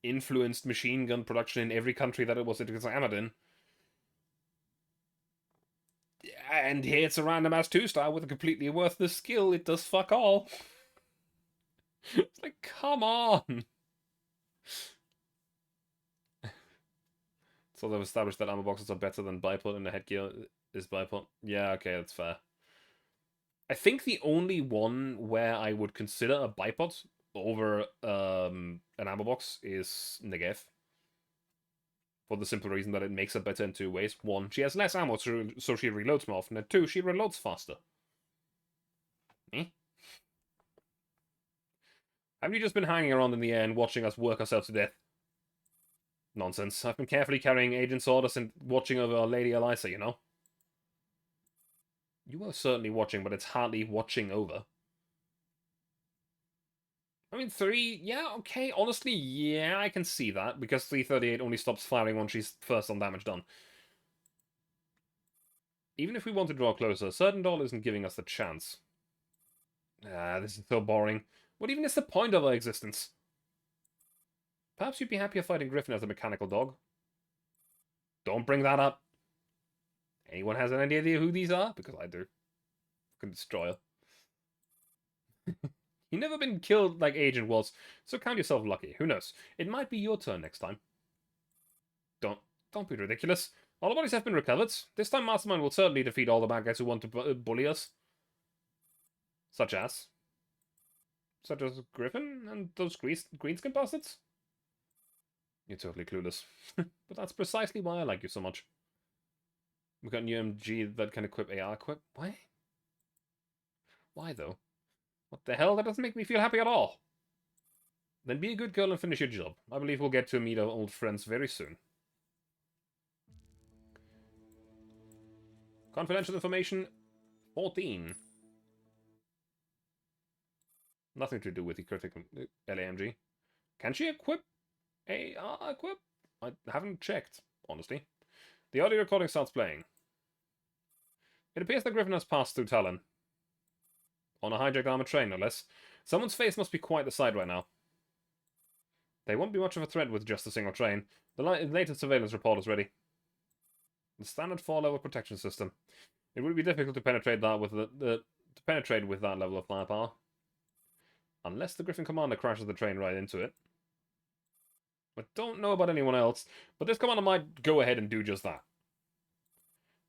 influenced machine gun production in every country that it was examined in. And here it's a random ass 2-star with a completely worthless skill. It does fuck all. It's like, come on. So they've established that ammo boxes are better than bipod and the headgear is bipod. Yeah, okay, that's fair. I think the only one where I would consider a bipod over an ammo box is Negev. For the simple reason that it makes her better in 2 ways. 1, she has less ammo, so she reloads more often, and 2, she reloads faster. Eh? Haven't you just been hanging around in the air and watching us work ourselves to death? Nonsense. I've been carefully carrying Agent's orders and watching over our Lady Elisa, you know? You are certainly watching, but it's hardly watching over. I mean, 3, yeah, okay, honestly, yeah, I can see that, because 338 only stops firing when she's first on damage done. Even if we want to draw closer, certain doll isn't giving us the chance. Ah, this is so boring. What even is the point of our existence? Perhaps you'd be happier fighting Griffin as a mechanical dog. Don't bring that up. Anyone has an idea who these are? Because I do. Fucking destroyer. You've never been killed like Agent was, so count yourself lucky. Who knows? It might be your turn next time. Don't be ridiculous. All the bodies have been recovered. This time Mastermind will certainly defeat all the bad guys who want to bully us. Such as Griffin and those greenskin bastards? You're totally clueless. But that's precisely why I like you so much. We've got new MG that can equip AR equip. Why? Why though? What the hell? That doesn't make me feel happy at all. Then be a good girl and finish your job. I believe we'll get to meet our old friends very soon. Confidential information 14. Nothing to do with the critical LAMG. Can she equip AR equip? I haven't checked, honestly. The audio recording starts playing. It appears that Griffin has passed through Talon. On a hijacked armored train, no less. Someone's face must be quite the sight right now. They won't be much of a threat with just a single train. The latest surveillance report is ready. The standard 4-level protection system. It would be difficult to penetrate that with with that level of firepower. Unless the Griffin commander crashes the train right into it. I don't know about anyone else, but this commander might go ahead and do just that.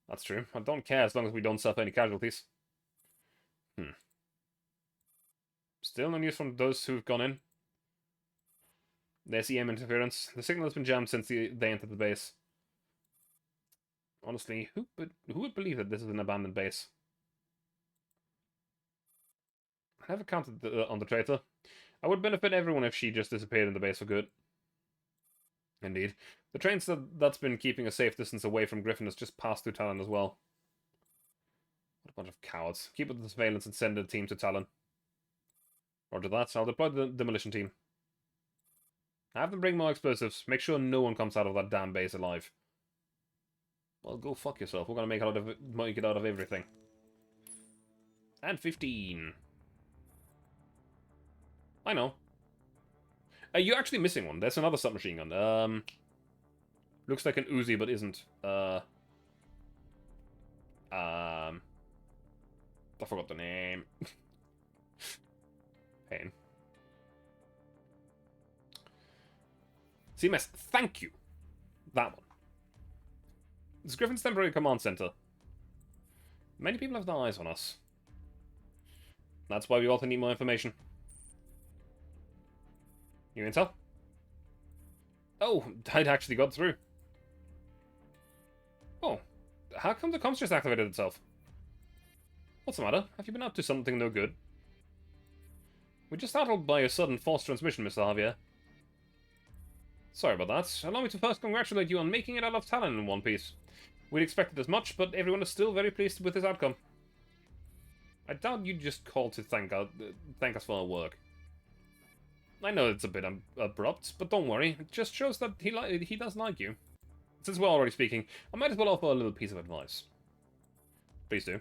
That's true. I don't care as long as we don't suffer any casualties. Still no news from those who've gone in. There's EM interference. The signal has been jammed since they entered the base. Honestly, who would believe that this is an abandoned base? I never counted on the traitor. I would benefit everyone if she just disappeared in the base for good. Indeed. The train that's been keeping a safe distance away from Griffin has just passed through Talon as well. What a bunch of cowards. Keep up the surveillance and send a team to Talon. Roger that. I'll deploy the demolition team. Have them bring more explosives. Make sure no one comes out of that damn base alive. Well, go fuck yourself. We're gonna make it out of everything. And 15. I know. You're actually missing one. There's another submachine gun. Looks like an Uzi, but isn't. I forgot the name. Pain. CMS, thank you. That one. It's Griffin's temporary command center. Many people have their eyes on us. That's why we also need more information. New intel? Oh, I'd actually got through. Oh, how come the comms just activated itself? What's the matter? Have you been up to something no good? We're just startled by a sudden forced transmission, Mr. Javier. Sorry about that. Allow me to first congratulate you on making it out of Talon in one piece. We'd expected as much, but everyone is still very pleased with this outcome. I doubt you just called to thank us for our work. I know it's a bit abrupt, but don't worry. It just shows that he does like you. Since we're already speaking, I might as well offer a little piece of advice. Please do.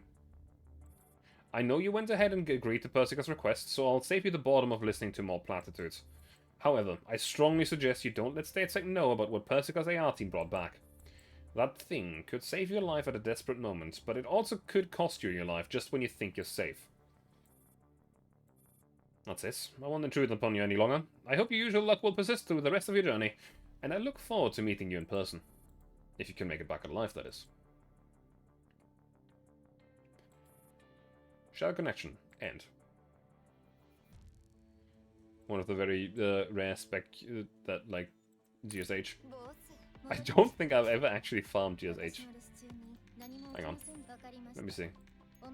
I know you went ahead and agreed to Persica's request, so I'll save you the boredom of listening to more platitudes. However, I strongly suggest you don't let Statesec know about what Persica's AR team brought back. That thing could save your life at a desperate moment, but it also could cost you your life just when you think you're safe. That's it. I won't intrude upon you any longer. I hope your usual luck will persist through the rest of your journey, and I look forward to meeting you in person. If you can make it back alive, that is. Shell connection. End. One of the very rare spec that, like, GSH. I don't think I've ever actually farmed GSH. Hang on. Let me see. I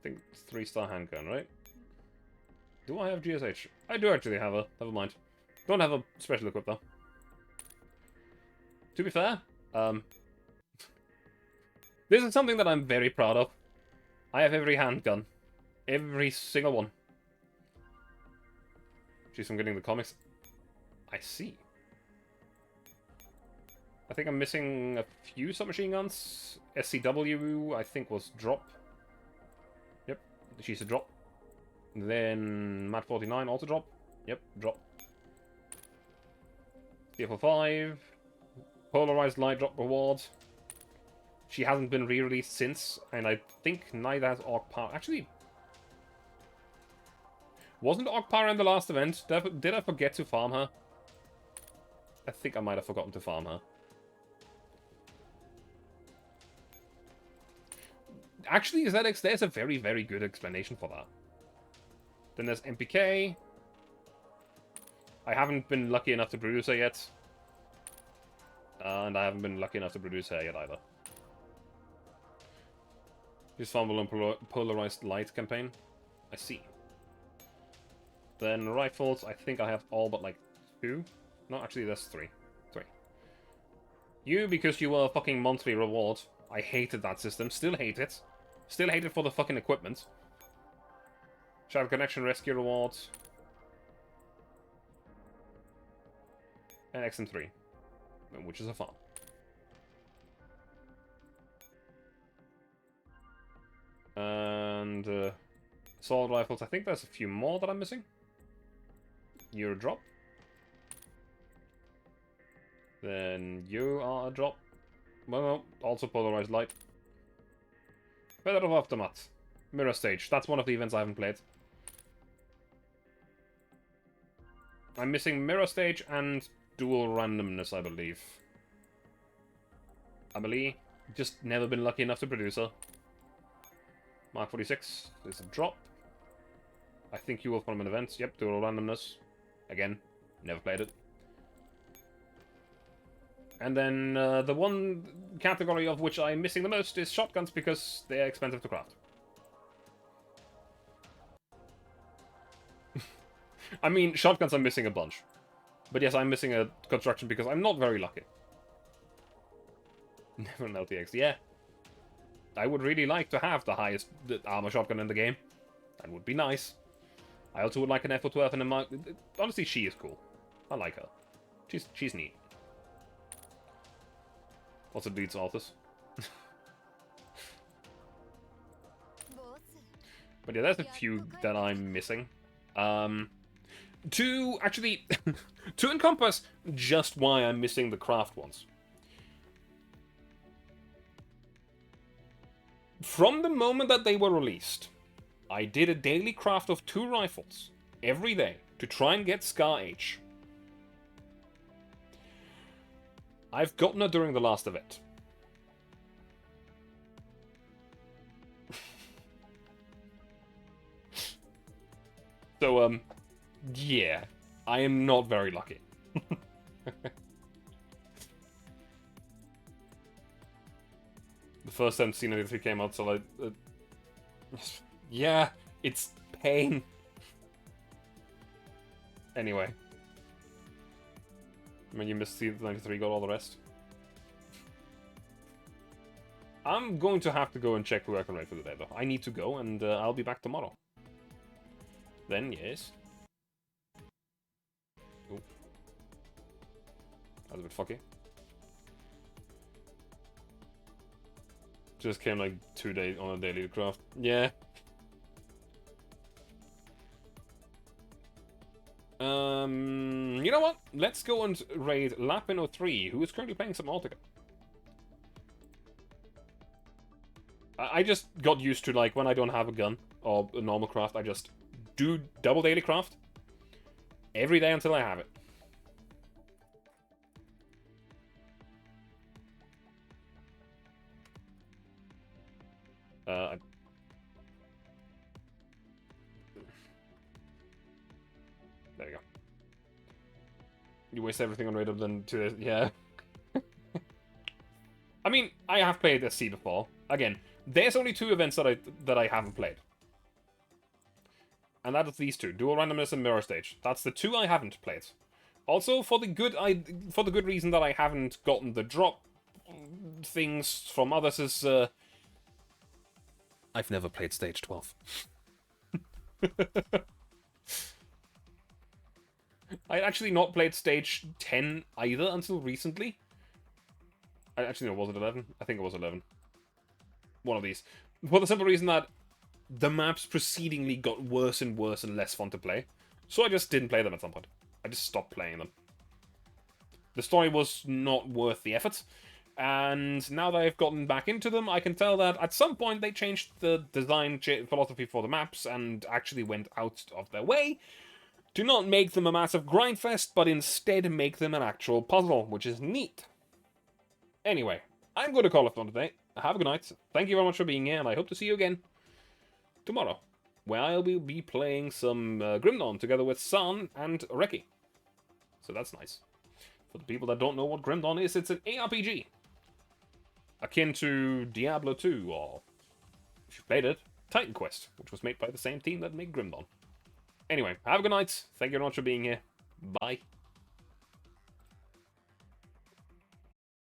think it's 3-star handgun, right? Do I have GSH? I do actually have a. Never mind. Don't have a special equip though. To be fair, this is something that I'm very proud of. I have every handgun. Every single one. Jeez, I'm getting the comics. I see. I think I'm missing a few submachine guns. SCW, I think, was drop. Yep, she's a drop. Then Mat 49 also drop. Yep, drop. DFL5. Polarized light drop reward. She hasn't been re-released since, and I think neither has Orc Power. Actually, wasn't Orc Power in the last event? Did I forget to farm her? I think I might have forgotten to farm her. Actually, ZX, there's a very, very good explanation for that. Then there's MPK. I haven't been lucky enough to produce her yet. And I haven't been lucky enough to produce her yet either. Just farmable and polarized light campaign. I see. Then rifles, I think I have all but like 2. No, actually there's 3. 3. You, because you were a fucking monthly reward. I hated that system. Still hate it. Still hate it for the fucking equipment. Shadow Connection Rescue rewards. And XM3. Which is a farm. And assault rifles, I think there's a few more that I'm missing. You're a drop. Then you are a drop. Well, no, also polarized light. Feather of Aftermath. Mirror Stage. That's one of the events I haven't played. I'm missing Mirror Stage and Dual Randomness, I believe. Amelie. Just never been lucky enough to produce her. Mark 46 is a drop. I think you will from an event. Yep, Dual Randomness. Again, never played it. And then the one category of which I'm missing the most is shotguns because they're expensive to craft. I mean, shotguns I'm missing a bunch. But yes, I'm missing a construction because I'm not very lucky. Never an LTX, yeah. I would really like to have the highest armor shotgun in the game. That would be nice. I also would like an F-12 and a Mark... Honestly, she is cool. I like her. She's neat. Also beats Arthas. But yeah, there's a few that I'm missing. To actually... to encompass just why I'm missing the craft ones. From the moment that they were released, I did a daily craft of 2 rifles every day to try and get Scar H. I've gotten it during the last event. So, yeah, I am not very lucky. The first time C93 came out, so yeah, it's pain. Anyway. I mean, you missed C93, got all the rest. I'm going to have to go and check who I can raid for today, though. I need to go, and I'll be back tomorrow. Then, yes. Ooh. That's a bit fucky. Just came like 2 days on a daily to craft. Yeah. You know what? Let's go and raid Lapin03, who is currently playing some Altica. I just got used to, like, when I don't have a gun or a normal craft, I just do double daily craft every day until I have it. There you go. You waste everything on raid up then 2 days. Yeah. I mean, I have played SC before. Again, there's only 2 events that I haven't played. And that is these 2, Dual Randomness and Mirror Stage. That's the 2 I haven't played. Also, for the good reason that I haven't gotten the drop things from others is I've never played Stage 12. I actually not played Stage 10 either until recently. Actually, no, was it 11? I think it was 11. One of these. For the simple reason that the maps precedingly got worse and worse and less fun to play. So I just didn't play them at some point. I just stopped playing them. The story was not worth the effort. And now that I've gotten back into them, I can tell that at some point they changed the design philosophy for the maps and actually went out of their way to not make them a massive grindfest, but instead make them an actual puzzle, which is neat. Anyway, I'm going to call it on today. Have a good night. Thank you very much for being here, and I hope to see you again tomorrow, where I will be playing some Grim Dawn together with San and Reki. So that's nice. For the people that don't know what Grim Dawn is, it's an ARPG. Akin to Diablo 2, or, if you've played it, Titan Quest, which was made by the same team that made Grim Dawn. Anyway, have a good night. Thank you very much for being here. Bye.